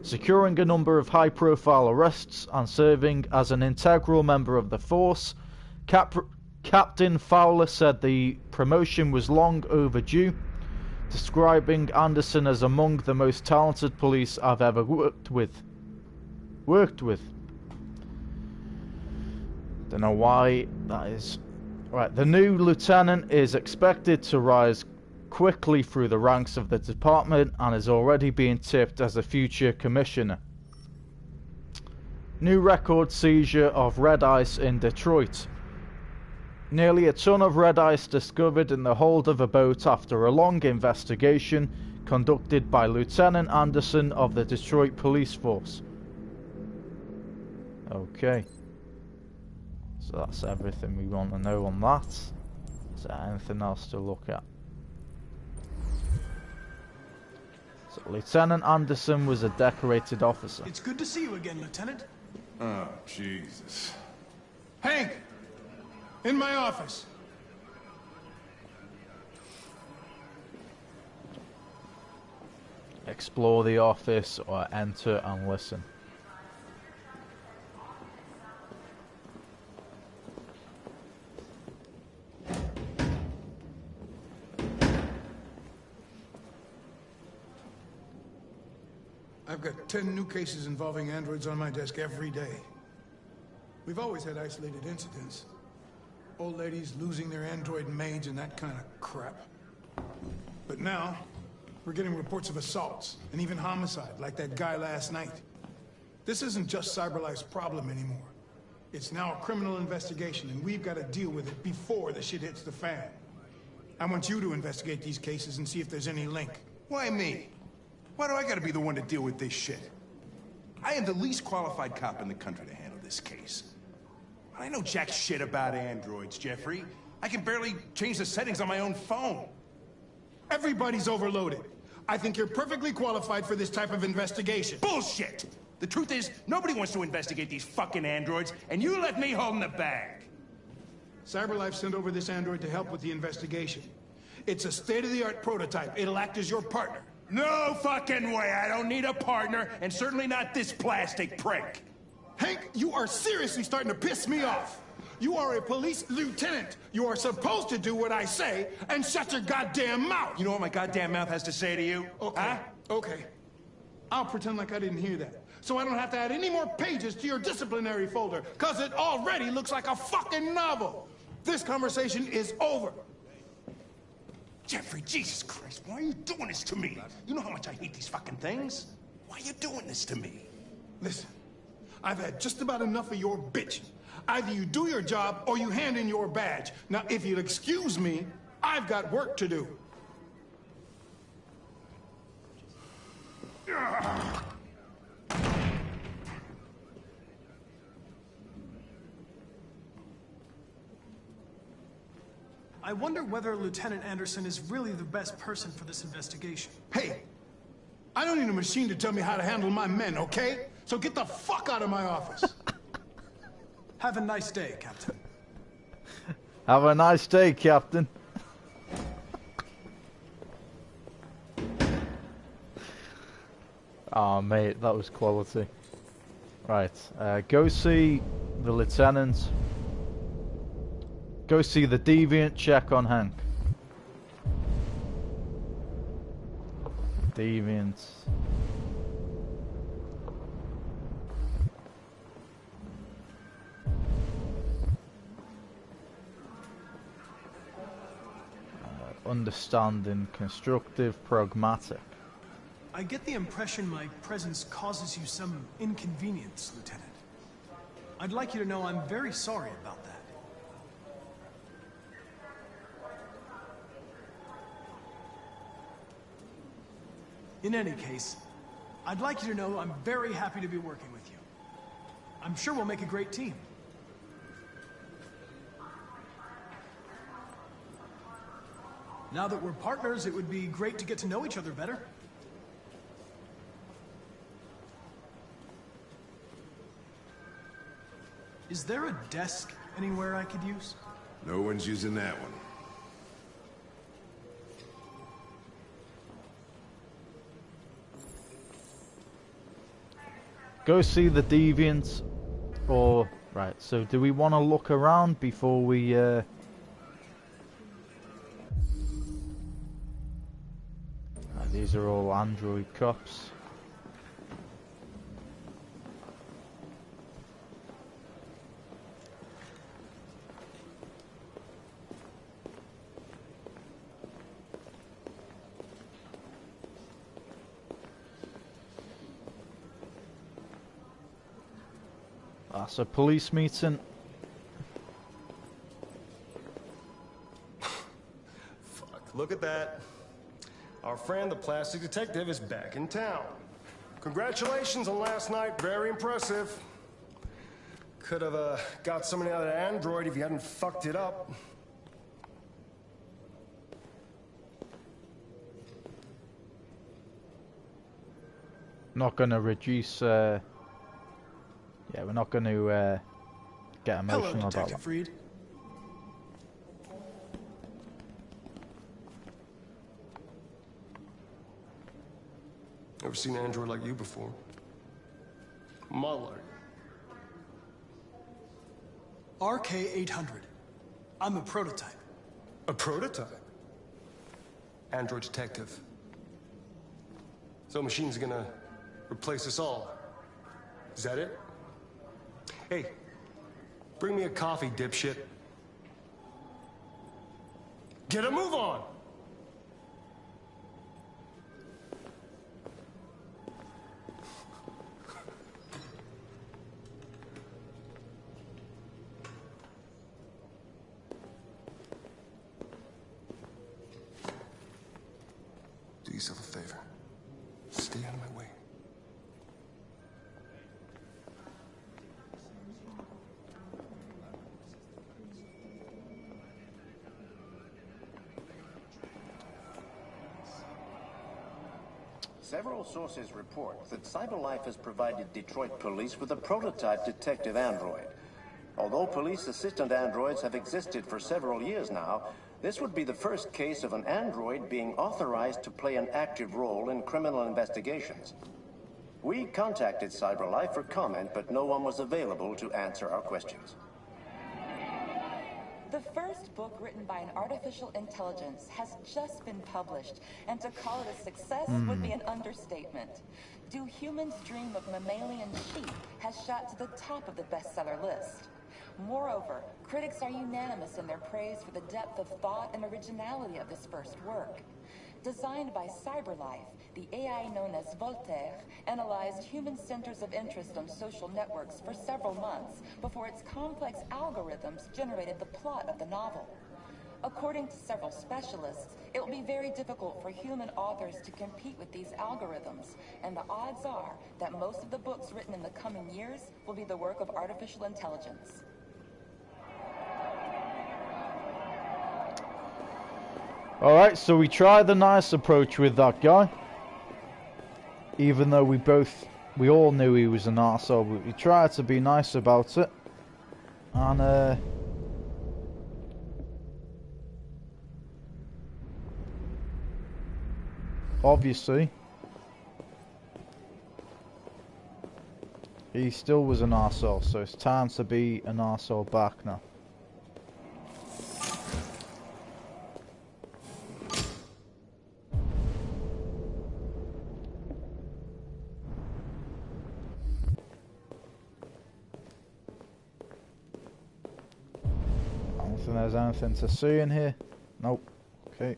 securing a number of high-profile arrests and serving as an integral member of the force. Captain Fowler said the promotion was long overdue, describing Anderson as among the most talented police I've ever worked with. Don't know why that is. Right, the new lieutenant is expected to rise quickly through the ranks of the department and is already being tipped as a future commissioner. New record seizure of red ice in Detroit. Nearly a ton of red ice discovered in the hold of a boat after a long investigation conducted by Lieutenant Anderson of the Detroit Police Force. Okay. So that's everything we want to know on that. Is there anything else to look at? So Lieutenant Anderson was a decorated officer. It's good to see you again, Lieutenant. Oh, Jesus. Hank! In my office. Explore the office or enter and listen. I've got 10 new cases involving androids on my desk every day. We've always had isolated incidents. Old ladies losing their android maids and that kind of crap. But now, we're getting reports of assaults and even homicide, like that guy last night. This isn't just CyberLife's problem anymore. It's now a criminal investigation, and we've got to deal with it before the shit hits the fan. I want you to investigate these cases and see if there's any link. Why me? Why do I gotta be the one to deal with this shit? I am the least qualified cop in the country to handle this case. I know jack shit about androids, Jeffrey. I can barely change the settings on my own phone. Everybody's overloaded. I think you're perfectly qualified for this type of investigation. Bullshit! The truth is, nobody wants to investigate these fucking androids, and you left me holding the bag. CyberLife sent over this android to help with the investigation. It's a state-of-the-art prototype. It'll act as your partner. No fucking way! I don't need a partner, and certainly not this plastic prick. Hank, you are seriously starting to piss me off. You are a police lieutenant. You are supposed to do what I say and shut your goddamn mouth. You know what my goddamn mouth has to say to you? Okay, huh? Okay. I'll pretend like I didn't hear that, so I don't have to add any more pages to your disciplinary folder, because it already looks like a fucking novel. This conversation is over. Jeffrey, Jesus Christ, why are you doing this to me? You know how much I hate these fucking things. Why are you doing this to me? Listen, I've had just about enough of your bitching. Either you do your job or you hand in your badge. Now, if you'll excuse me, I've got work to do. I wonder whether Lieutenant Anderson is really the best person for this investigation. Hey, I don't need a machine to tell me how to handle my men, okay? So get the fuck out of my office. Have a nice day, Captain. Have a nice day, Captain. Oh, mate, that was quality. Right, go see the lieutenant. Go see the deviant, check on Hank. Deviant. Understanding, constructive, pragmatic. I get the impression my presence causes you some inconvenience, Lieutenant. I'd like you to know I'm very sorry about that. In any case, I'd like you to know I'm very happy to be working with you. I'm sure we'll make a great team. Now that we're partners, it would be great to get to know each other better. Is there a desk anywhere I could use? No one's using that one. Go see the deviants, or right. So, do we want to look around before we? These are all android cops. That's a police meeting. look at that. Our friend, the plastic detective, is back in town. Congratulations on last night. Very impressive. Could have got somebody out of the android if you hadn't fucked it up. Not gonna reduce. Yeah, we're not going to get emotional about that. Reed. Never seen an android like you before. Muller. RK-800. I'm a prototype. A prototype? Android detective. So machine's gonna replace us all. Is that it? Hey, bring me a coffee, dipshit. Get a move on! Do yourself a favor. Stay out of my way. Several sources report that CyberLife has provided Detroit police with a prototype detective android. Although police assistant androids have existed for several years now, this would be the first case of an android being authorized to play an active role in criminal investigations. We contacted CyberLife for comment, but no one was available to answer our questions. The first book written by an artificial intelligence has just been published, and to call it a success would be an understatement. Do Humans Dream of Mammalian Sheep has shot to the top of the bestseller list. Moreover, critics are unanimous in their praise for the depth of thought and originality of this first work. Designed by CyberLife, the AI known as Voltaire analyzed human centers of interest on social networks for several months before its complex algorithms generated the plot of the novel. According to several specialists, it will be very difficult for human authors to compete with these algorithms, and the odds are that most of the books written in the coming years will be the work of artificial intelligence. Alright, so we tried the nice approach with that guy. Even though we all knew he was an arsehole, but we tried to be nice about it. And, obviously, he still was an arsehole, so it's time to be an arsehole back now. I don't think there's anything to see in here. Nope. Okay.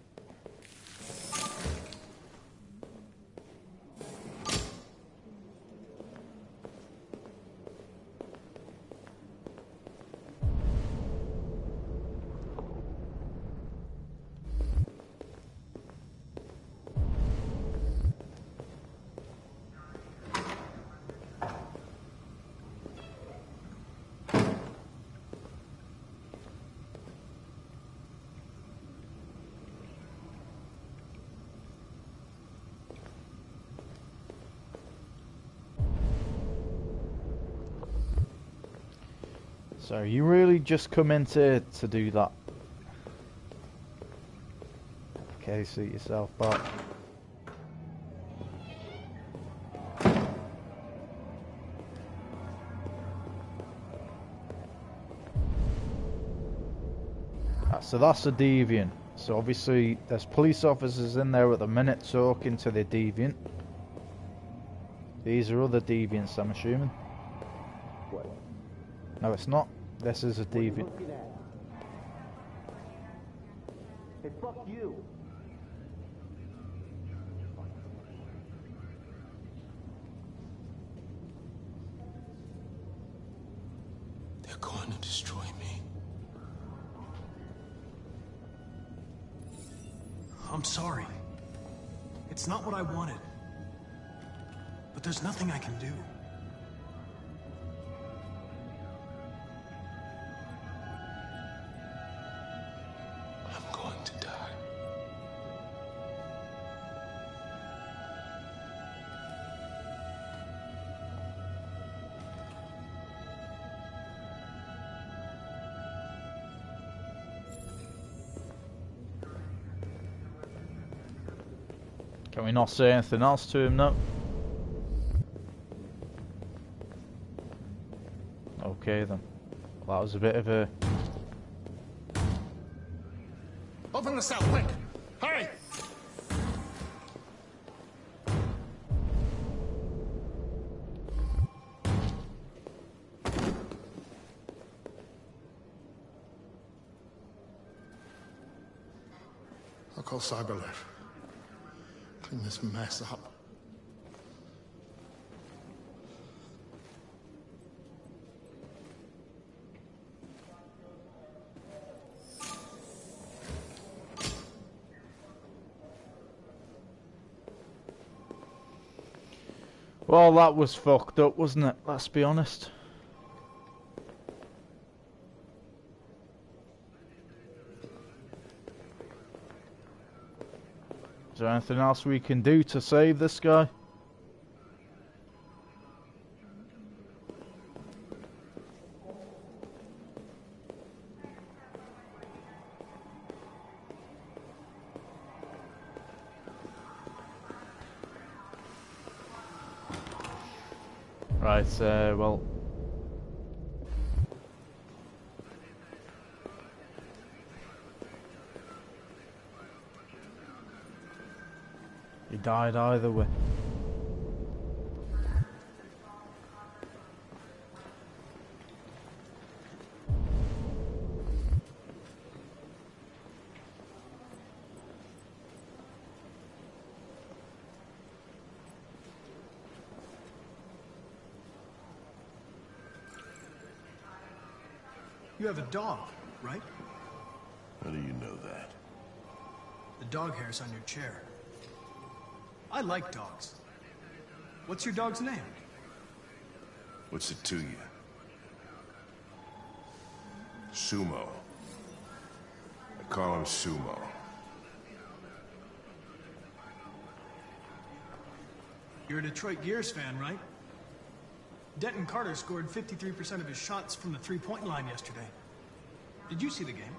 So you really just come in to do that. Okay, suit yourself back. So that's a deviant. So obviously there's police officers in there at the minute talking to the deviant. These are other deviants, I'm assuming. No, it's not. This is a deviant. Hey, fuck you. They're going to destroy me. I'm sorry. It's not what I wanted. But there's nothing I can do. I'm going to die. Can we not say anything else to him, no? Okay then. Well, that was a bit of a... Open the cell, quick! Hurry! I'll call CyberLife. Clean this mess up. Well, that was fucked up, wasn't it? Let's be honest. Is there anything else we can do to save this guy? Right, well... He died either way. You have a dog, right? How do you know that? The dog hair's on your chair. I like dogs. What's your dog's name? What's it to you? Sumo. I call him Sumo. You're a Detroit Gears fan, right? Denton Carter scored 53% of his shots from the three-point line yesterday. Did you see the game?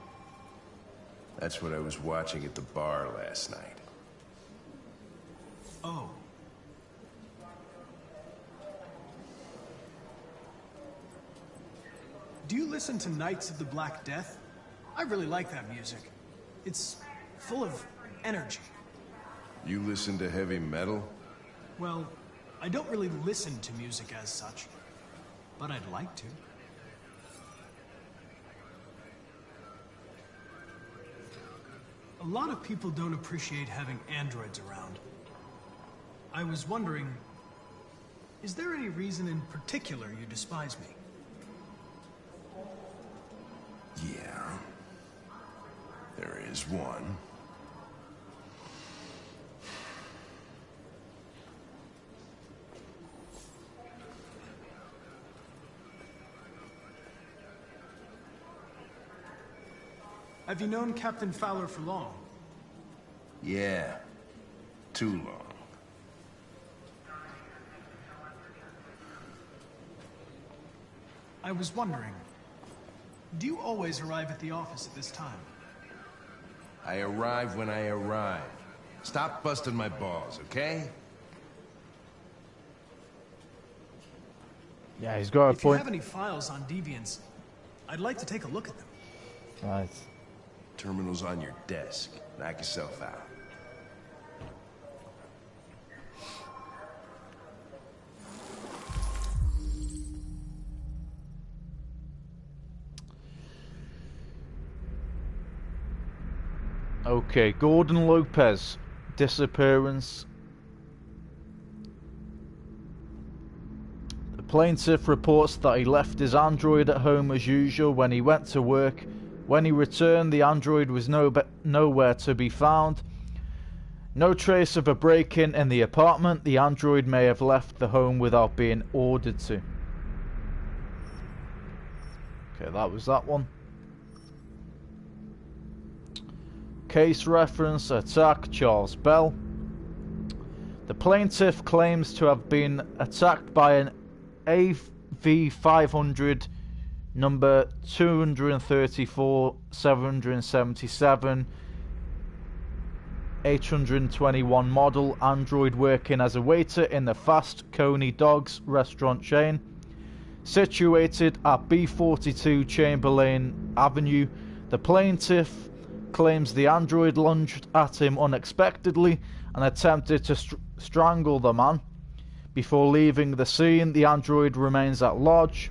That's what I was watching at the bar last night. Oh. Do you listen to Knights of the Black Death? I really like that music. It's full of energy. You listen to heavy metal? Well, I don't really listen to music as such, but I'd like to. A lot of people don't appreciate having androids around. I was wondering, is there any reason in particular you despise me? Yeah. There is one. Have you known Captain Fowler for long? Yeah. Too long. I was wondering, do you always arrive at the office at this time? I arrive when I arrive. Stop busting my balls, okay? Yeah, he's got a If you point. have any files on Deviants, I'd like to take a look at them. Right. Terminal's on your desk. Knock yourself out. Okay, Gordon Lopez. Disappearance. The plaintiff reports that he left his android at home as usual when he went to work. When he returned, the android was nowhere to be found. No trace of a break-in in the apartment. The android may have left the home without being ordered to. Okay, that was that one. Case reference, attack, Charles Bell. The plaintiff claims to have been attacked by an AV500 number 234 777 821 model android working as a waiter in the Fast Coney Dogs restaurant chain situated at B42 Chamberlain Avenue. The plaintiff claims the android lunged at him unexpectedly and attempted to strangle the man. Before leaving the scene, the android remains at large.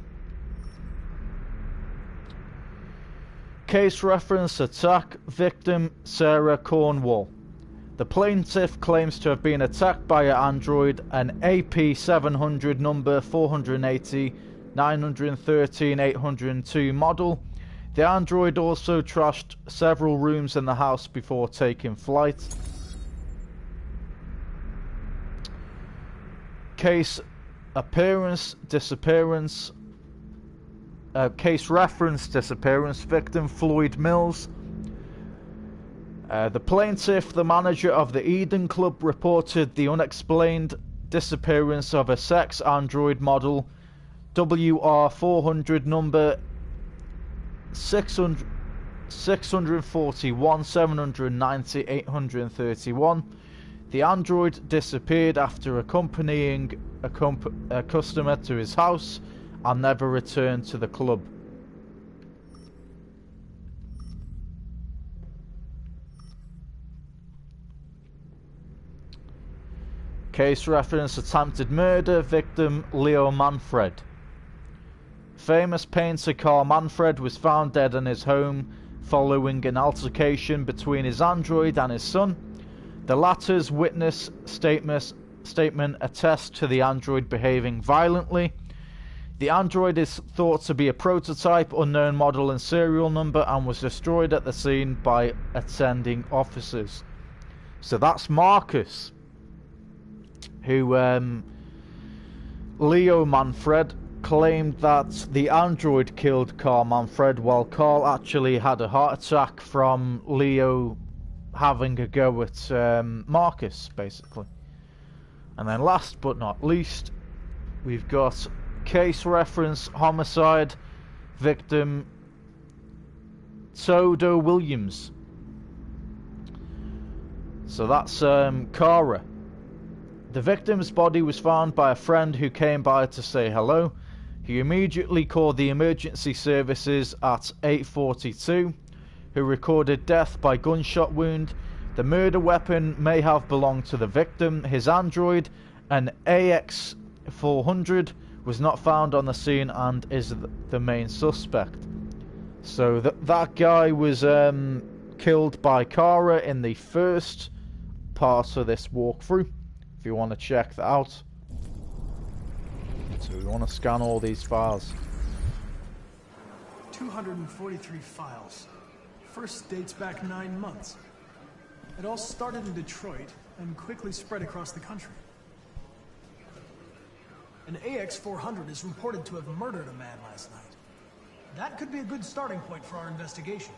Case reference, attack, victim Sarah Cornwall. The plaintiff claims to have been attacked by an android, an AP700 number 480 913 802 model. The android also trashed several rooms in the house before taking flight. Case appearance, disappearance. Case reference, disappearance. Victim Floyd Mills. The plaintiff, the manager of the Eden Club, reported the unexplained disappearance of a sex android model WR400 number 641 790 831. The android disappeared after accompanying a customer to his house and never returned to the club. Case reference, attempted murder, victim Leo Manfred. Famous painter Carl Manfred was found dead in his home following an altercation between his android and his son. The latter's witness statement attests to the android behaving violently. The android is thought to be a prototype, unknown model and serial number, and was destroyed at the scene by attending officers. So that's Marcus, who Leo Manfred claimed that the android killed Carl Manfred, while Carl actually had a heart attack from Leo having a go at Marcus, basically. And then last but not least, we've got case reference, homicide, victim Todo Williams. So that's Cara. The victim's body was found by a friend who came by to say hello. He immediately called the emergency services at 8:42, who recorded death by gunshot wound. The murder weapon may have belonged to the victim. His android, an AX400, was not found on the scene and is the main suspect. So that guy was killed by Cara in the first part of this walkthrough, if you want to check that out. So we want to scan all these files. 243 files. First dates back 9 months. It all started in Detroit and quickly spread across the country. An AX400 is reported to have murdered a man last night. That could be a good starting point for our investigation.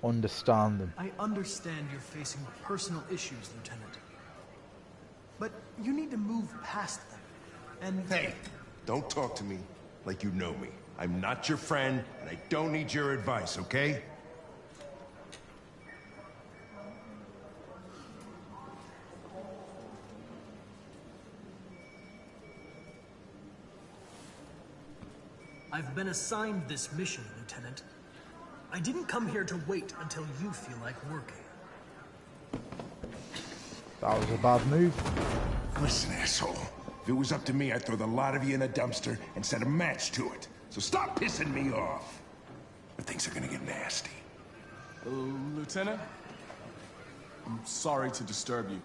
Understand them. I understand you're facing personal issues, Lieutenant. But you need to move past them. And... Hey, don't talk to me like you know me. I'm not your friend, and I don't need your advice, okay? I've been assigned this mission, Lieutenant. I didn't come here to wait until you feel like working. That was a bad move. Listen, asshole. If it was up to me, I'd throw the lot of you in a dumpster and set a match to it. So stop pissing me off. Or things are gonna get nasty. Lieutenant? I'm sorry to disturb you.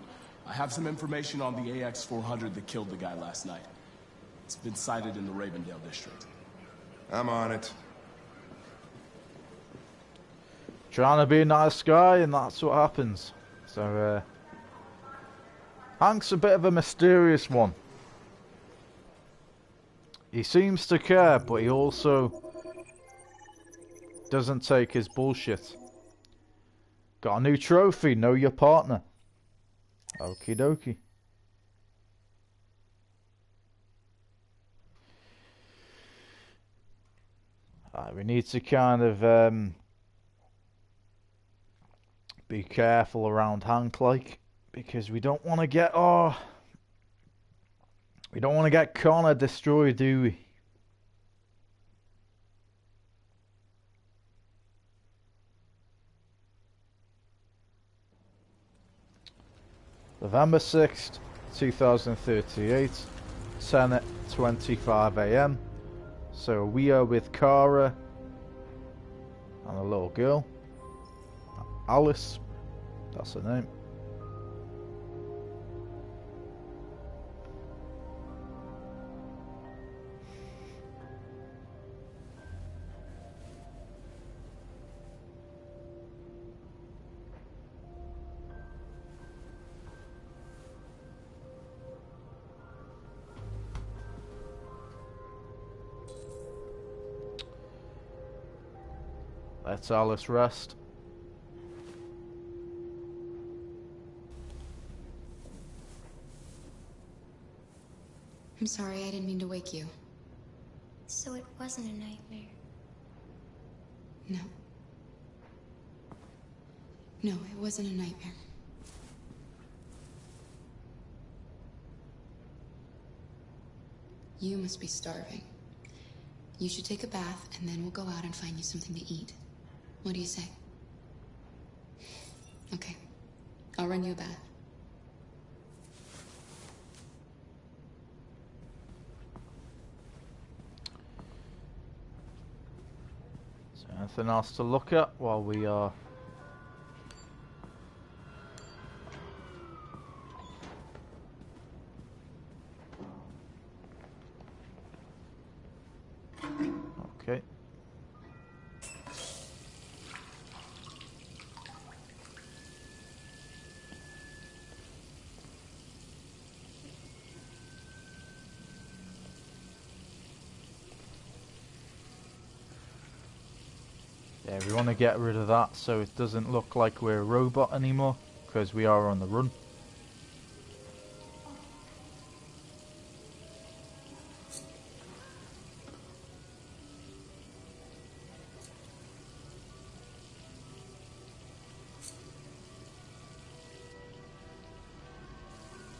I have some information on the AX-400 that killed the guy last night. It's been sighted in the Ravendale district. I'm on it. Trying to be a nice guy, and that's what happens. So, Hank's a bit of a mysterious one. He seems to care, but he also doesn't take his bullshit. Got a new trophy, know your partner. Okie dokie. Right, we need to kind of be careful around Hank, like, because we don't want to get we don't want to get Connor destroyed, do we? November 6th, 2038, 10:25 AM. So we are with Kara and a little girl. Alice, that's her name. Let Alice rest. I'm sorry, I didn't mean to wake you. So it wasn't a nightmare. No. No, it wasn't a nightmare. You must be starving. You should take a bath, and then we'll go out and find you something to eat. What do you say? Okay. I'll run you a bath. Is there anything else to look at while we are... Okay. Yeah, we want to get rid of that so it doesn't look like we're a robot anymore, because we are on the run.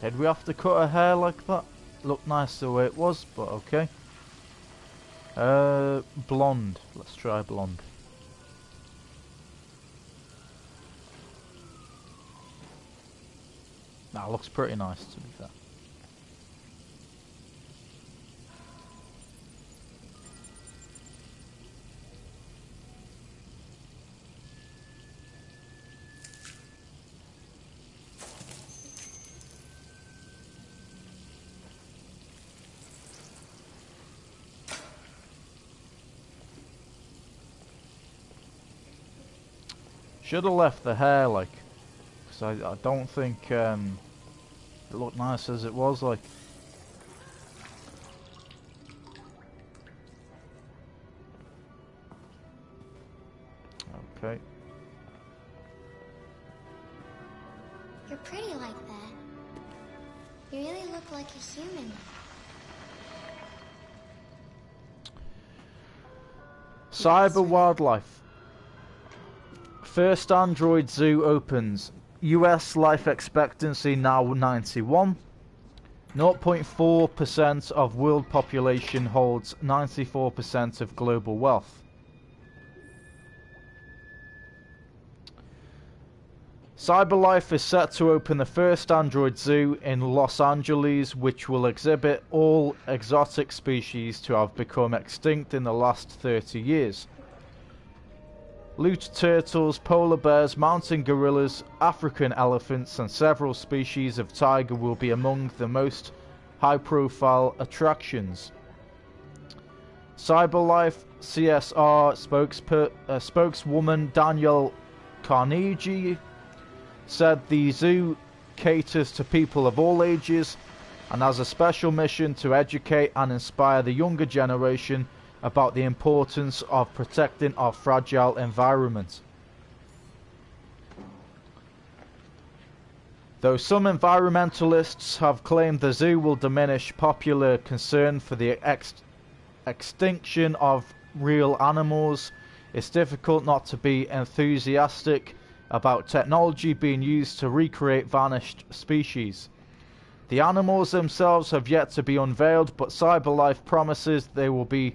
Did we have to cut her hair like that? Looked nice the way it was, but okay. Blonde. Let's try blonde. That looks pretty nice, to be fair. Should have left the hair, like, because I don't think it looked nice as it was, like. Okay. You're pretty like that. You really look like a human. Cyber wildlife. First Android zoo opens. US life expectancy now 91. 0.4% of world population holds 94% of global wealth. CyberLife is set to open the first Android zoo in Los Angeles, which will exhibit all exotic species to have become extinct in the last 30 years. Loot turtles, polar bears, mountain gorillas, African elephants, and several species of tiger will be among the most high-profile attractions. CyberLife CSR spokeswoman Danielle Carnegie said the zoo caters to people of all ages and has a special mission to educate and inspire the younger generation about the importance of protecting our fragile environment. Though some environmentalists have claimed the zoo will diminish popular concern for the extinction of real animals, it's difficult not to be enthusiastic about technology being used to recreate vanished species. The animals themselves have yet to be unveiled, but CyberLife promises they will be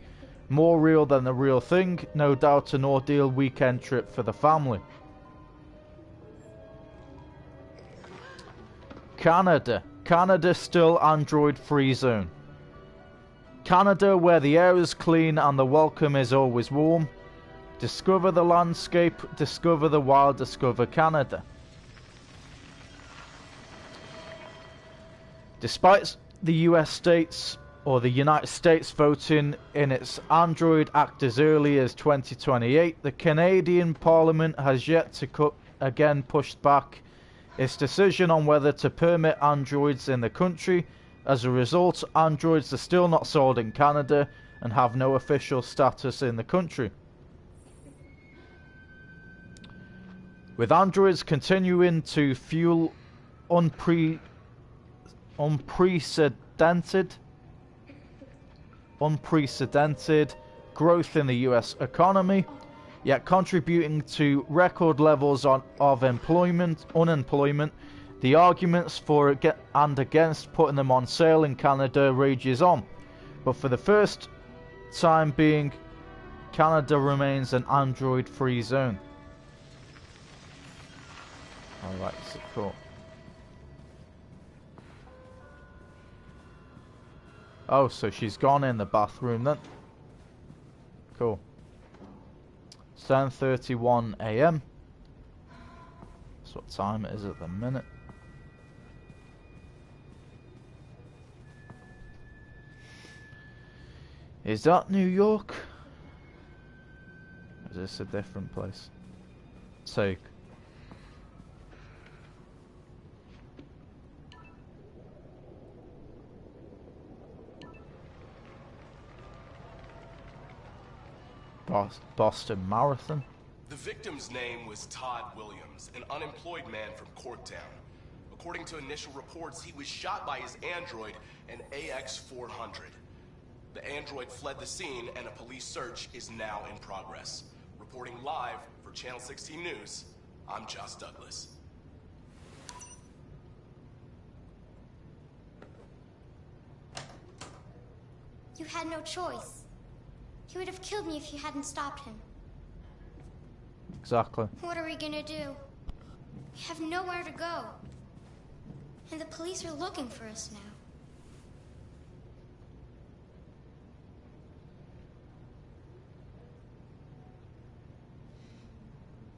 more real than the real thing. No doubt an ordeal weekend trip for the family. Canada. Canada still Android-free zone. Canada, where the air is clean and the welcome is always warm. Discover the landscape, discover the wild, discover Canada. Despite the US states or the United States voting in its Android Act as early as 2028, the Canadian Parliament has yet to again pushed back its decision on whether to permit Androids in the country. As a result, Androids are still not sold in Canada and have no official status in the country. With Androids continuing to fuel unprecedented growth in the US economy, yet contributing to record levels of unemployment, the arguments for and against putting them on sale in Canada rages on. But for the first time being, Canada remains an Android-free zone. Alright, so cool. Oh, so she's gone in the bathroom then. Cool. 10:31 AM. That's what time it is at the minute. Is that New York? Is this a different place? Take. Boston Marathon. The victim's name was Todd Williams, an unemployed man from Corktown. According to initial reports, he was shot by his android, an AX-400. The android fled the scene, and a police search is now in progress. Reporting live for Channel 16 News, I'm Josh Douglas. You had no choice. He would have killed me if you hadn't stopped him. Exactly. What are we gonna do? We have nowhere to go. And the police are looking for us now.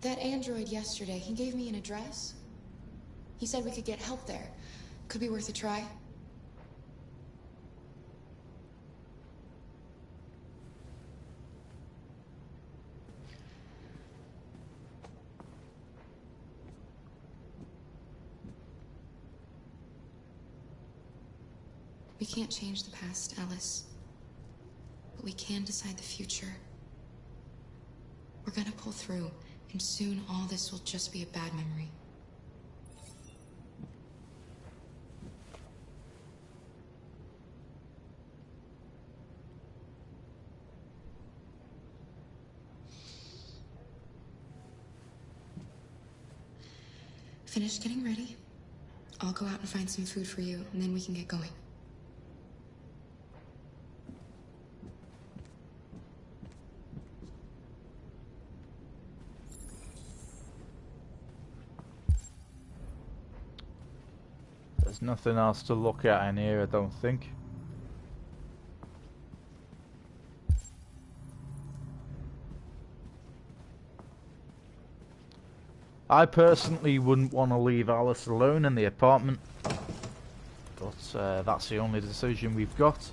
That android yesterday, he gave me an address. He said we could get help there. Could be worth a try. We can't change the past, Alice. But we can decide the future. We're gonna pull through, and soon all this will just be a bad memory. Finish getting ready. I'll go out and find some food for you, and then we can get going. There's nothing else to look at in here, I don't think. I personally wouldn't want to leave Alice alone in the apartment, but that's the only decision we've got.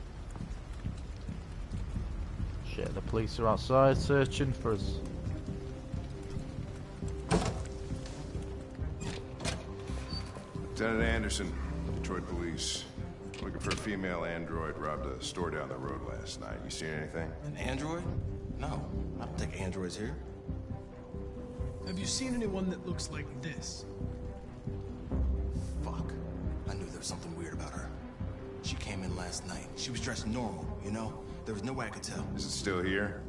Shit, the police are outside searching for us. Lieutenant Anderson, Detroit Police. Looking for a female android robbed a store down the road last night. You seen anything? An android? No, I don't think androids here. Have you seen anyone that looks like this? Fuck. I knew there was something weird about her. She came in last night. She was dressed normal, you know? There was no way I could tell. Is it still here?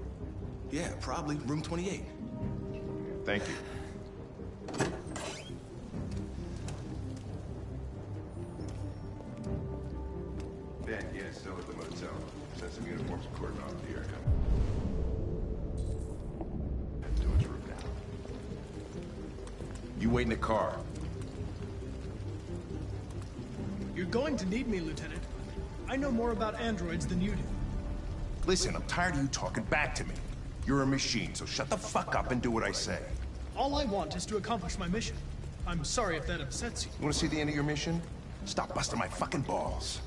Yeah, probably. Room 28. Thank you. Ben, yeah, still at the motel. Sent some uniforms and cordon off the area. Head to its room now. You wait in the car. You're going to need me, Lieutenant. I know more about androids than you do. Listen, I'm tired of you talking back to me. You're a machine, so shut the fuck up and do what I say. All I want is to accomplish my mission. I'm sorry if that upsets you. You want to see the end of your mission? Stop busting my fucking balls.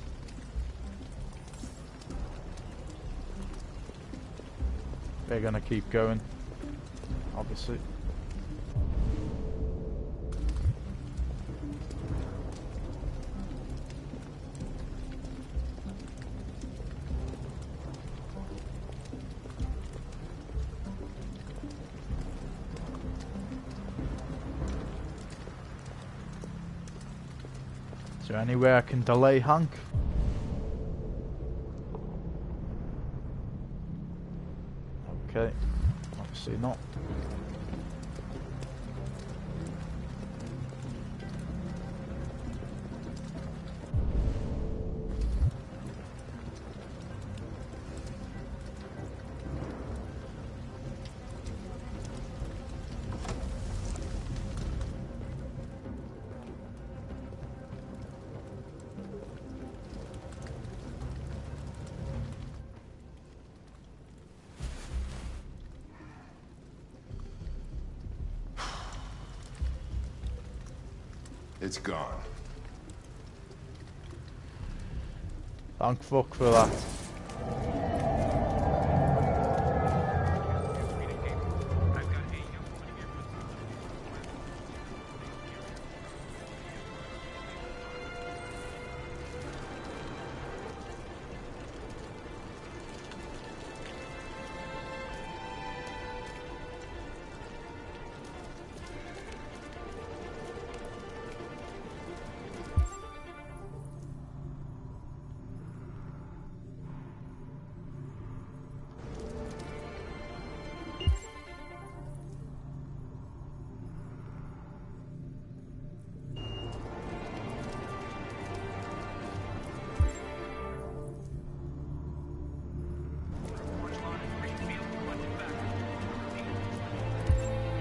They're gonna keep going, obviously. Is there anywhere I can delay Hank? Okay, obviously not. It's gone. Thank fuck for that.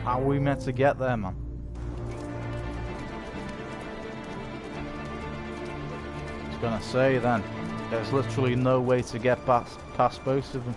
How are we meant to get there, man? I was gonna say then, there's literally no way to get past both of them.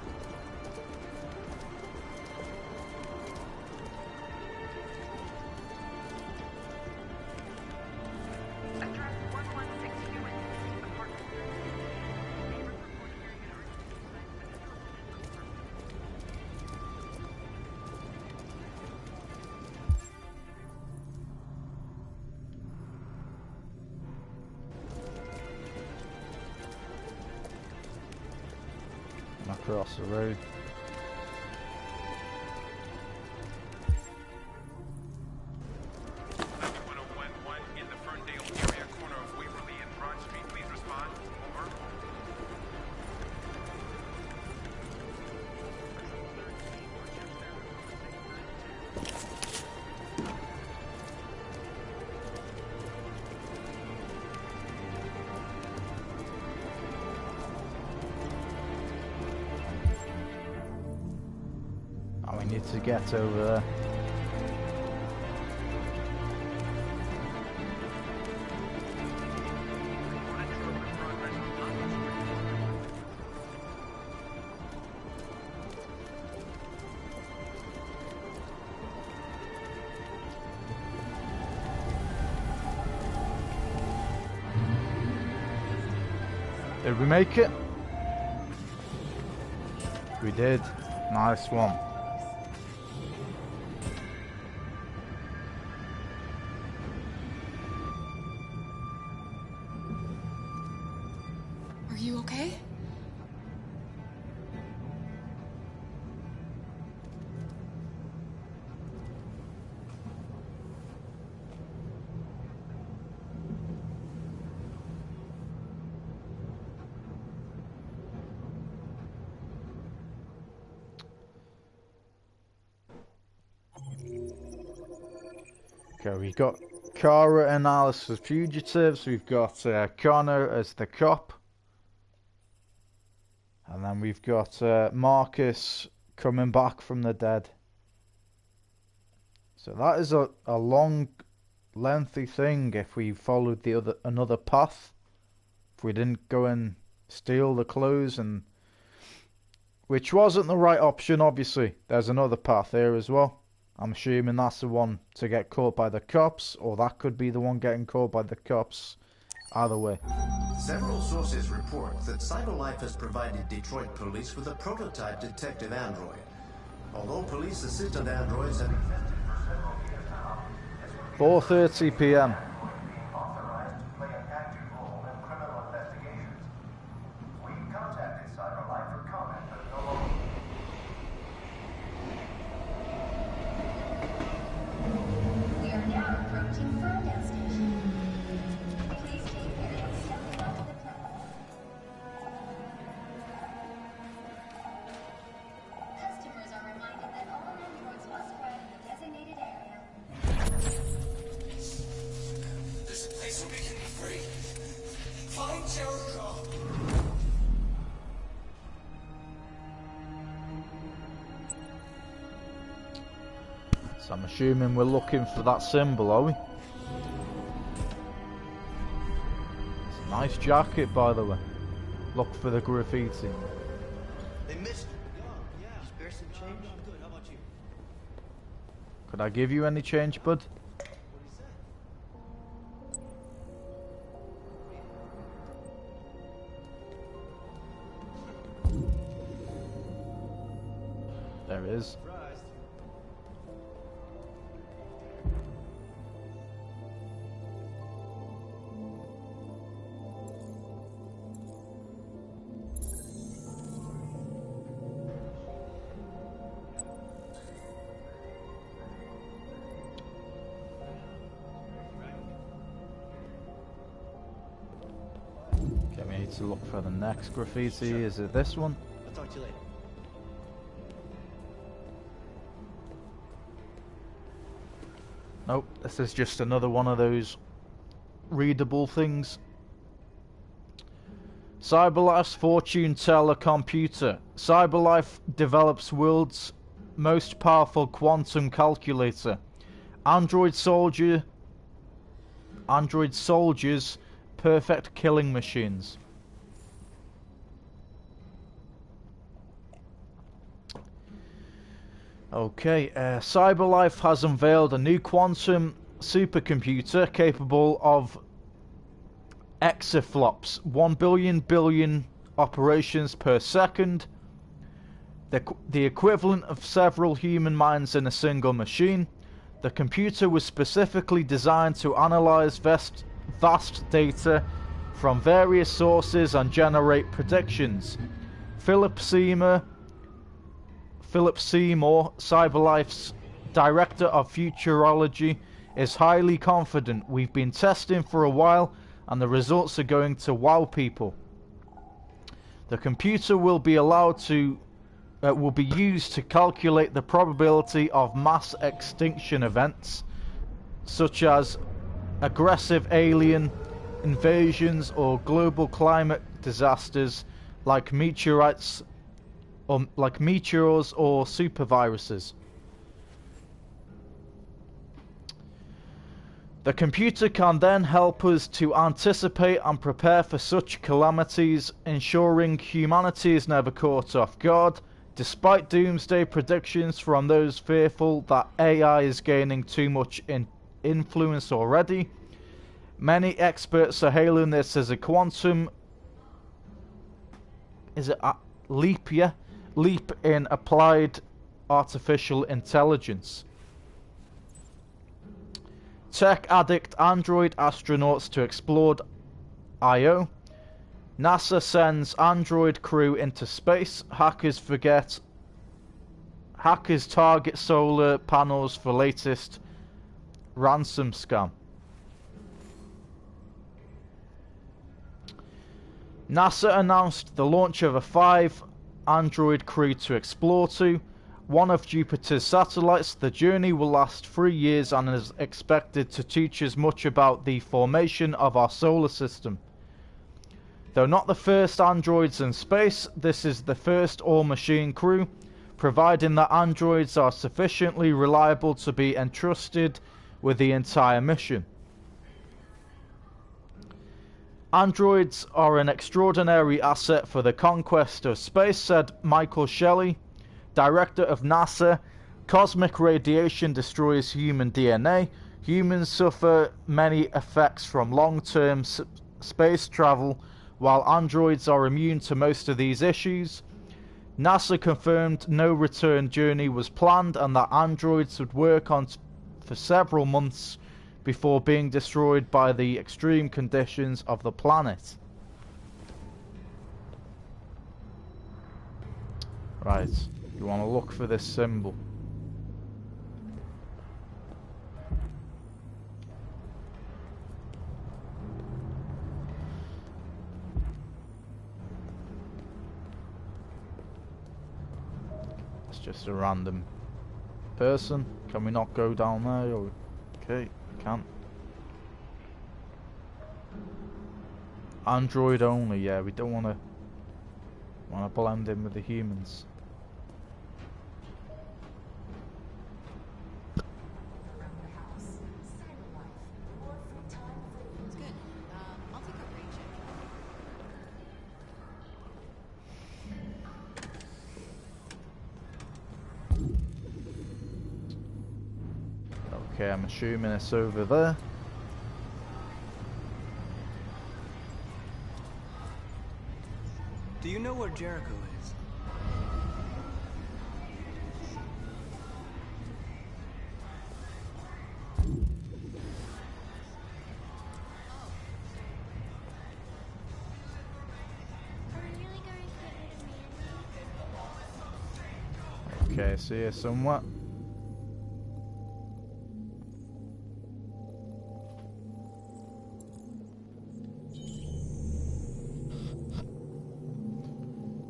Across the road. We need to get over there. Did we make it? We did. Nice one. Are you okay? Okay, we've got Kara and Alice as fugitives. We've got Connor as the cop. And then we've got Marcus coming back from the dead. So that is a long, lengthy thing if we followed another path. If we didn't go and steal the clothes, and which wasn't the right option, obviously. There's another path here as well. I'm assuming that's the one to get caught by the cops, or that could be the one getting caught by the cops. Either way. Several sources report that CyberLife has provided Detroit police with a prototype detective android. Although police assistant androids have invested for several years now, 4:30 p.m. authorized to play an active role in criminal investigations. We contacted CyberLife for comment, but no longer. We are now approaching Ferndale Station. Please take the next step onto the platform. Customers are reminded that all androids must ride in the designated area. There's a place where we can be free. Find Jericho. So I'm assuming we're looking for that symbol, are we? It's a nice jacket, by the way. Look for the graffiti. They missed it. Yeah. Spare some change? I'm good. How about you? Could I give you any change, bud? There it is. Okay, we need to look for the next graffiti. Sure. Is it this one? I'll talk to you later. Nope, this is just another one of those readable things. CyberLife's fortune teller computer. CyberLife develops world's most powerful quantum calculator. Android soldiers, perfect killing machines. Okay, CyberLife has unveiled a new quantum supercomputer capable of exaflops, 1 billion operations per second, the equivalent of several human minds in a single machine. The computer was specifically designed to analyze vast data from various sources and generate predictions. Philip Seymour, CyberLife's Director of Futurology, is highly confident. We've been testing for a while and the results are going to wow people. The computer will be used to calculate the probability of mass extinction events such as aggressive alien invasions or global climate disasters like meteors or superviruses. The computer can then help us to anticipate and prepare for such calamities, ensuring humanity is never caught off guard. Despite doomsday predictions from those fearful that AI is gaining too much influence already, many experts are hailing this as a quantum is it a leap? Yeah, leap in applied artificial intelligence. Tech addict android astronauts to explore Io. NASA sends android crew into space. Hackers target solar panels for latest ransom scam. NASA announced the launch of a 5 android crew to explore to one of Jupiter's satellites. The journey will last 3 years and is expected to teach us much about the formation of our solar system. Though not the first androids in space, this is the first all-machine crew, providing that androids are sufficiently reliable to be entrusted with the entire mission. Androids are an extraordinary asset for the conquest of space, said Michael Shelley, director of NASA. Cosmic radiation destroys human DNA. Humans suffer many effects from long-term space travel, while androids are immune to most of these issues. NASA confirmed no return journey was planned and that androids would work on for several months before being destroyed by the extreme conditions of the planet. Right, you want to look for this symbol. It's just a random person. Can we not go down there? Or... okay, we can. Android only, yeah, we don't want to blend in with the humans. Okay, I'm assuming it's over there. Do you know where Jericho is? Okay, see you somewhere.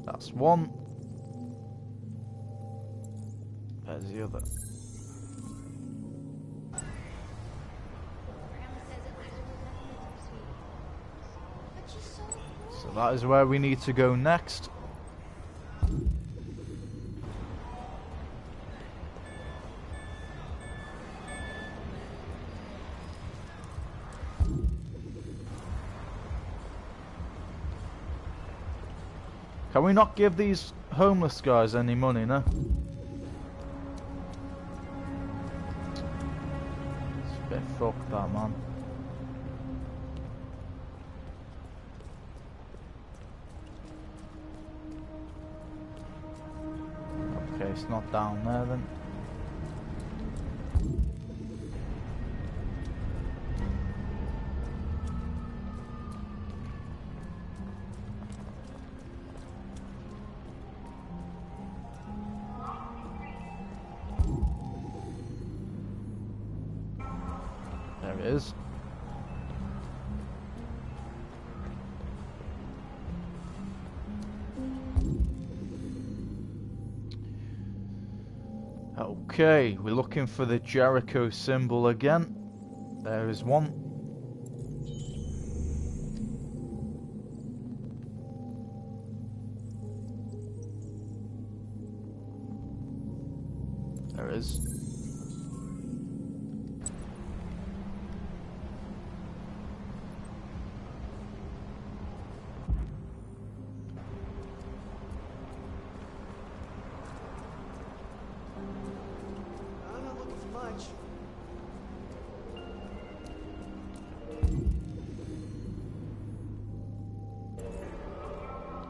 That's one. There's the other. So that is where we need to go next. Can we not give these homeless guys any money, no? It's a bit fucked, that, man. Okay, it's not down there then. There it is. Okay, we're looking for the Jericho symbol again. There is one. There it is.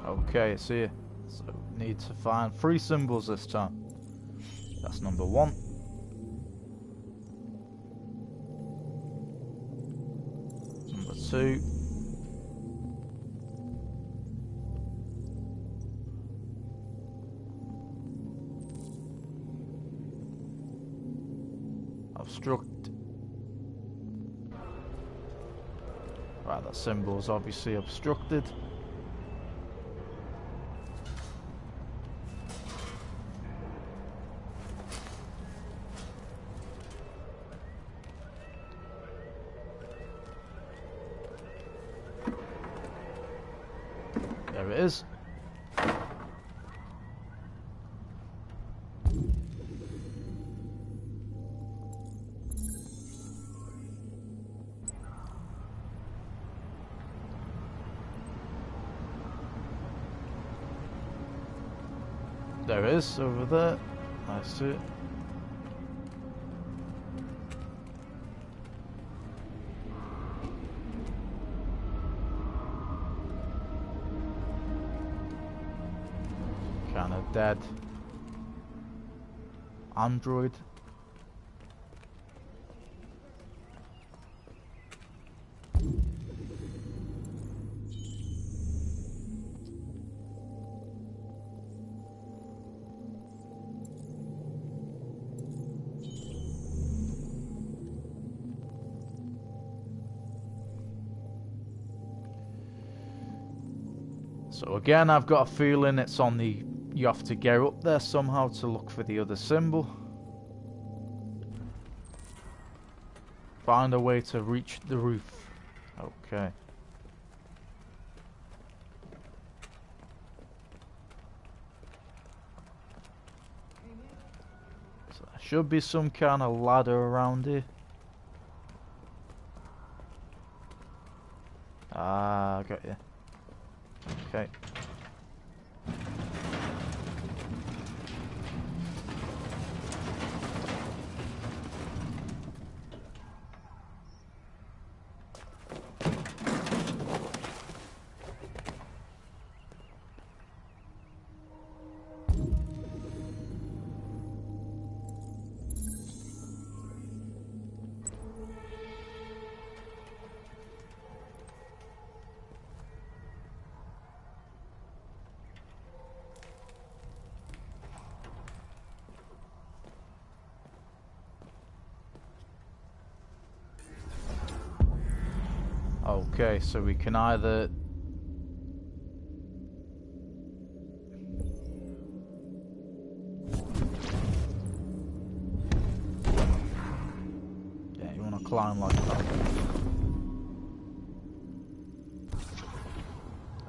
Okay, it's here. So need to find 3 symbols this time. That's number 1. Number 2. Obstruct. Right, that symbol is obviously obstructed. There it is. There it is, over there. I see it. Kinda dead. Android. So again, I've got a feeling it's on the... You have to get up there somehow to look for the other symbol. Find a way to reach the roof. Okay. So there should be some kind of ladder around here. Ah, I got you. Okay. Okay, so we can either... Yeah, you want to climb like that.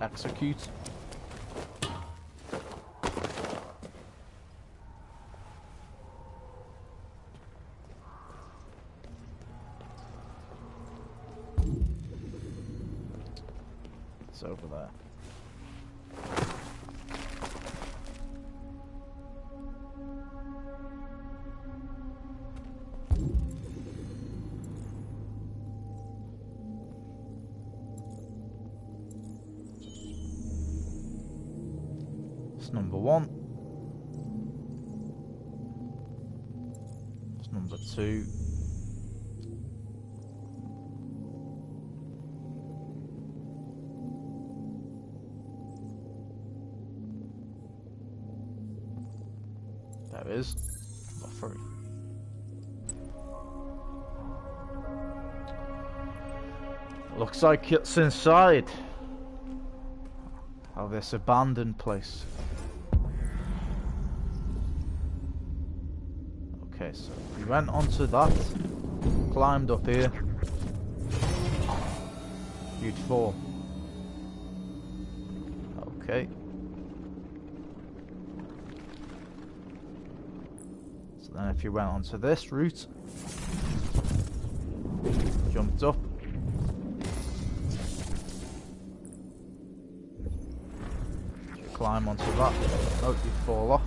Execute. It's over there. It's number 1. It's number 2. There it is. Number 3. Looks like it's inside of this abandoned place. Okay, so we went onto that, climbed up here, you'd fall. Okay. So then if you went onto this route, jumped up, climb onto that, hope you fall off.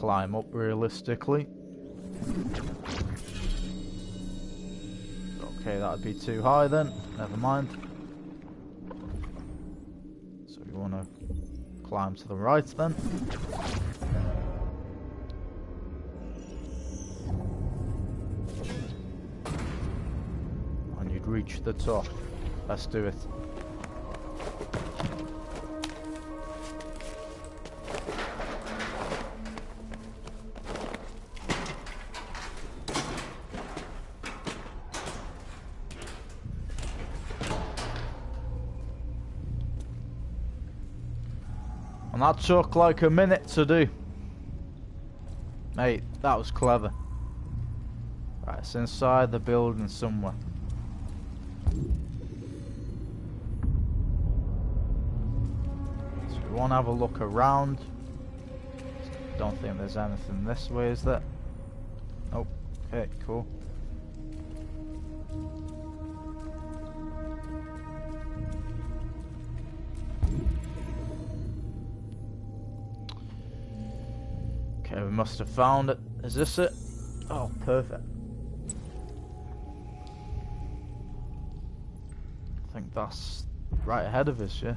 climb up realistically. Okay, that'd be too high then. Never mind. So we want to climb to the right then. And you'd reach the top. Let's do it. And that took like a minute to do. Mate, that was clever. Right, it's inside the building somewhere. So we want to have a look around. Don't think there's anything this way, is there? Nope. Okay, cool. Okay, we must have found it. Is this it? Oh, perfect. I think that's right ahead of us, yeah.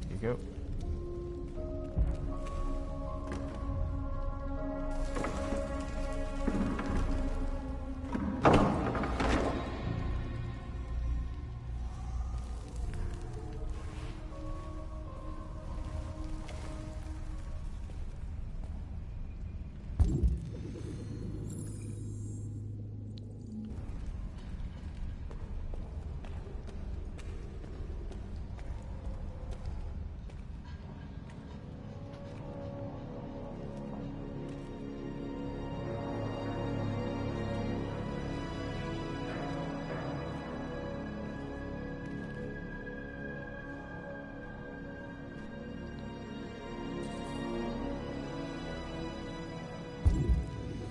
There you go.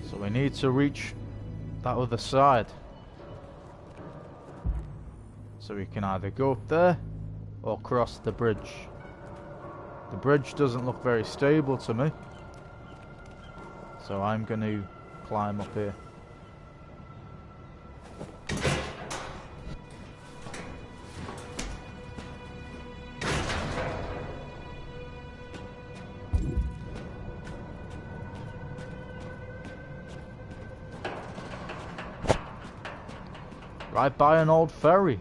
So we need to reach that other side. So we can either go up there or cross the bridge. The bridge doesn't look very stable to me. So I'm going to climb up here. Right by an old ferry.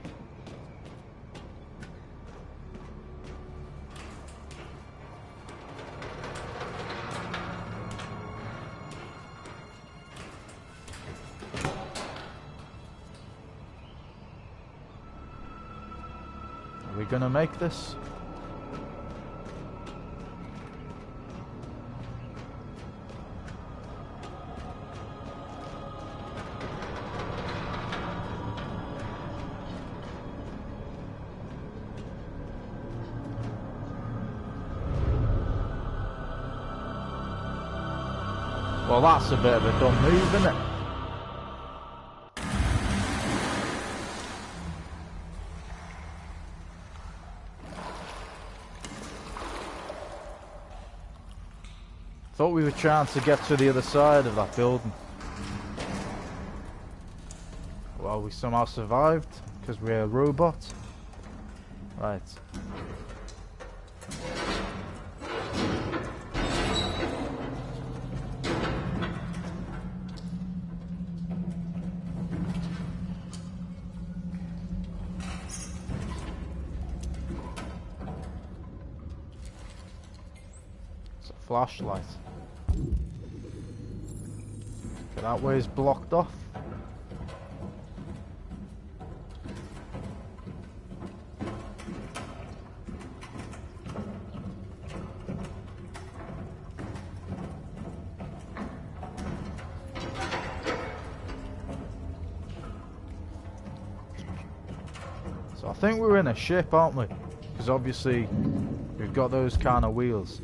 Are we gonna make this? Well, that's a bit of a dumb move, isn't it? Thought we were trying to get to the other side of that building. Well, we somehow survived because we're a robot. Right. Flashlight. Okay, that way is blocked off. So I think we're in a ship, aren't we? Because obviously we've got those kind of wheels.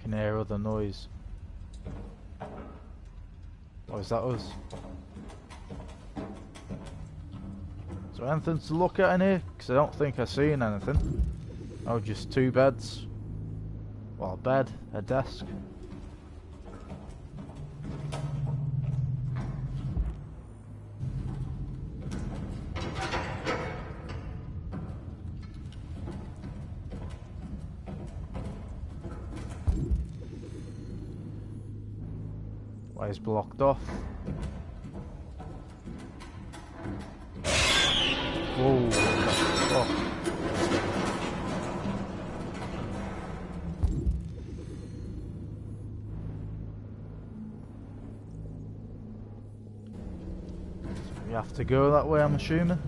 can hear other noise. Oh, is that us? Is there anything to look at in here? Because I don't think I've seen anything. Oh, just two beds. Well, a bed, a desk. Way's blocked off. Whoa, fuck. We have to go that way, I'm assuming.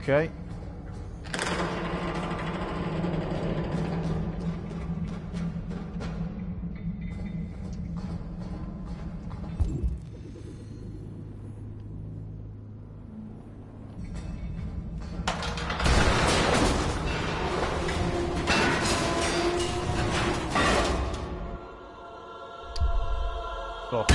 Okay. Fuck.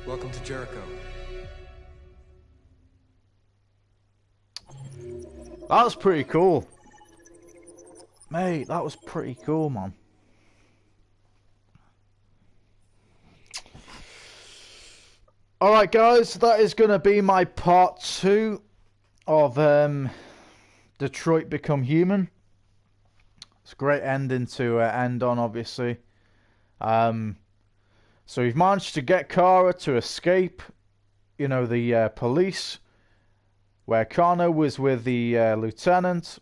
Welcome to Jericho. That was pretty cool. Mate, that was pretty cool, man. Alright guys, that is going to be my part 2 of Detroit Become Human. It's a great ending to end on, obviously. So we've managed to get Kara to escape, you know, the police, where Connor was with the lieutenant.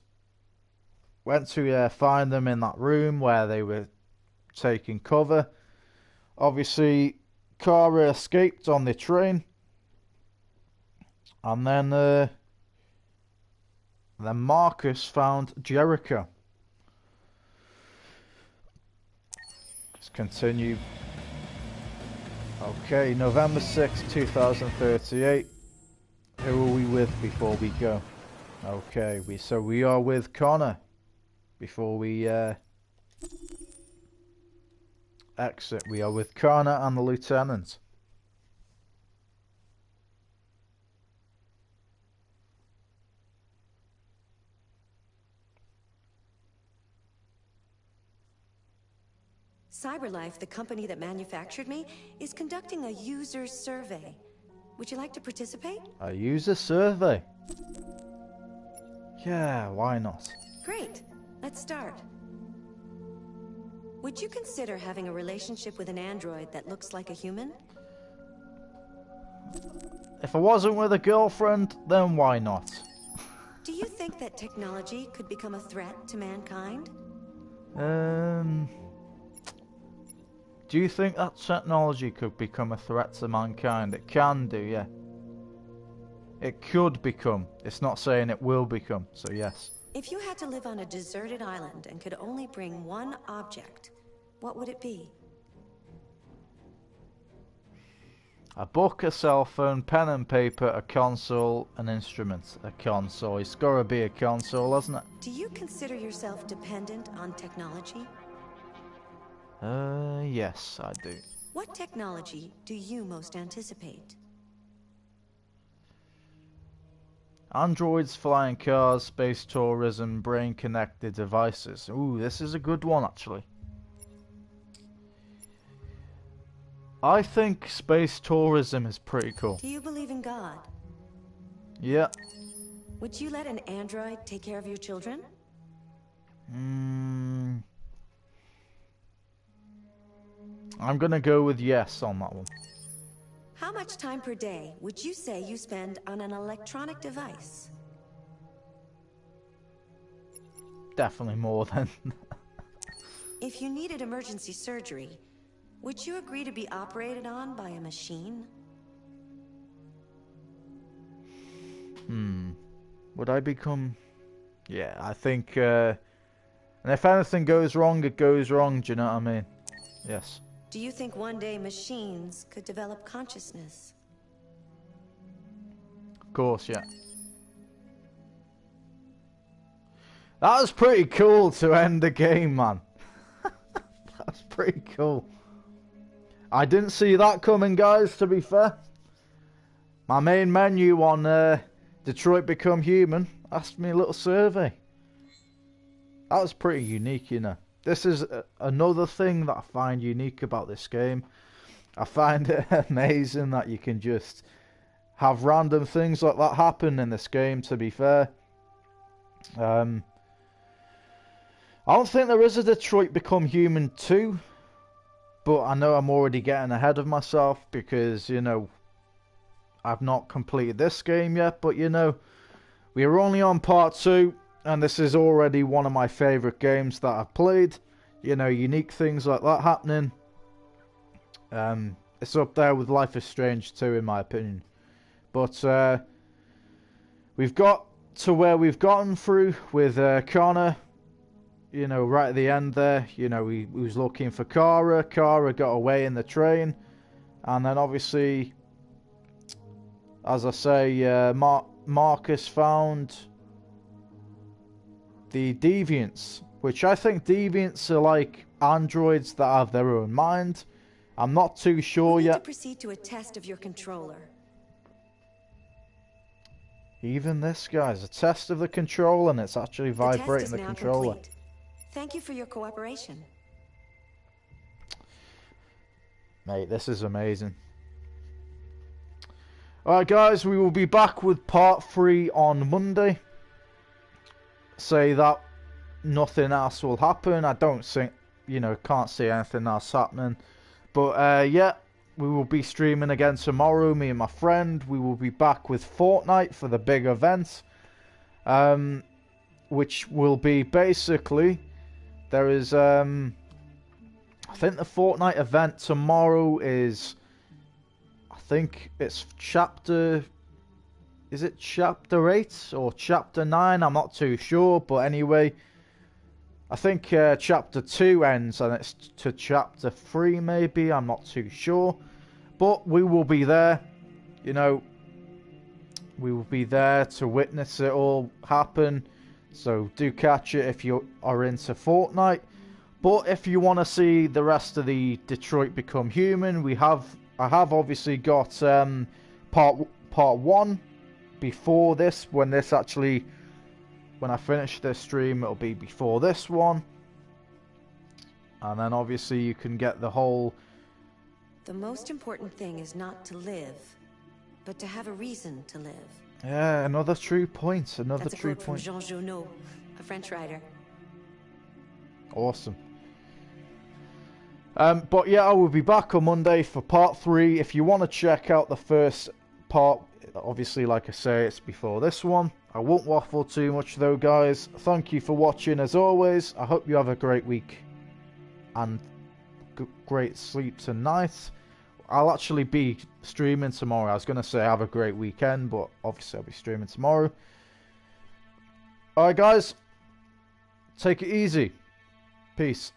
Went to find them in that room where they were taking cover. Obviously, Kara escaped on the train. And then Marcus found Jericho. Let's continue. Okay, November 6, 2038. Who are we with before we go? Okay, we are with Connor before we exit. We are with Connor and the lieutenant. CyberLife, the company that manufactured me, is conducting a user survey. Would you like to participate? A user survey? Yeah, why not? Great. Let's start. Would you consider having a relationship with an android that looks like a human? If I wasn't with a girlfriend, then why not? Do you think that technology could become a threat to mankind? Do you think that technology could become a threat to mankind? It can do, yeah. It could become. It's not saying it will become, so yes. If you had to live on a deserted island and could only bring one object, what would it be? A book, a cell phone, pen and paper, a console, an instrument. A console. It's gotta be a console, hasn't it? Do you consider yourself dependent on technology? Yes, I do. What technology do you most anticipate? Androids, flying cars, space tourism, brain-connected devices. Ooh, this is a good one, actually. I think space tourism is pretty cool. Do you believe in God? Yeah. Would you let an android take care of your children? I'm gonna go with yes on that one. How much time per day would you say you spend on an electronic device? Definitely more than... If you needed emergency surgery, would you agree to be operated on by a machine? Would I become... Yeah, I think... And if anything goes wrong, it goes wrong, do you know what I mean? Yes. Do you think one day machines could develop consciousness? Of course, yeah. That was pretty cool to end the game, man. That's pretty cool. I didn't see that coming, guys, to be fair. My main menu on Detroit Become Human asked me a little survey. That was pretty unique, you know. This is another thing that I find unique about this game. I find it amazing that you can just have random things like that happen in this game, to be fair. I don't think there is a Detroit Become Human 2. But I know I'm already getting ahead of myself because, you know, I've not completed this game yet. But, you know, we are only on part 2. And this is already one of my favourite games that I've played. You know, unique things like that happening. It's up there with Life is Strange 2 in my opinion. But we've got to where we've gotten through with Connor. You know, right at the end there, you know, we was looking for Kara. Kara got away in the train. And then obviously, as I say, Marcus found the deviants, which I think deviants are like androids that have their own mind. I'm not too sure yet. yet. To proceed to a test of your controller. Even this, guys, a test of the controller, and it's actually vibrating the controller. Complete. Thank you for your cooperation. Mate, this is amazing. Alright guys, we will be back with part 3 on Monday. Say that nothing else will happen. I don't think, you know, can't see anything else happening. But yeah, we will be streaming again tomorrow, me and my friend. We will be back with Fortnite for the big event. Which will be basically... There is, I think the Fortnite event tomorrow is, I think it's chapter, is it chapter 8 or chapter 9? I'm not too sure, but anyway, I think chapter 2 ends and it's to chapter 3 maybe, I'm not too sure. But we will be there, you know, we will be there to witness it all happen. So do catch it if you are into Fortnite. But if you want to see the rest of the Detroit Become Human, I have obviously got part 1 before this. When I finish this stream, it'll be before this one. And then obviously you can get the whole... The most important thing is not to live, but to have a reason to live. Yeah, another true point. Another That's true a quote point. from Jean Genot, a French writer. Awesome. But yeah, I will be back on Monday for part 3. If you want to check out the first part, obviously, like I say, it's before this one. I won't waffle too much though, guys. Thank you for watching as always. I hope you have a great week and great sleep tonight. I'll actually be streaming tomorrow. I was going to say have a great weekend, but obviously I'll be streaming tomorrow. Alright guys, take it easy. Peace.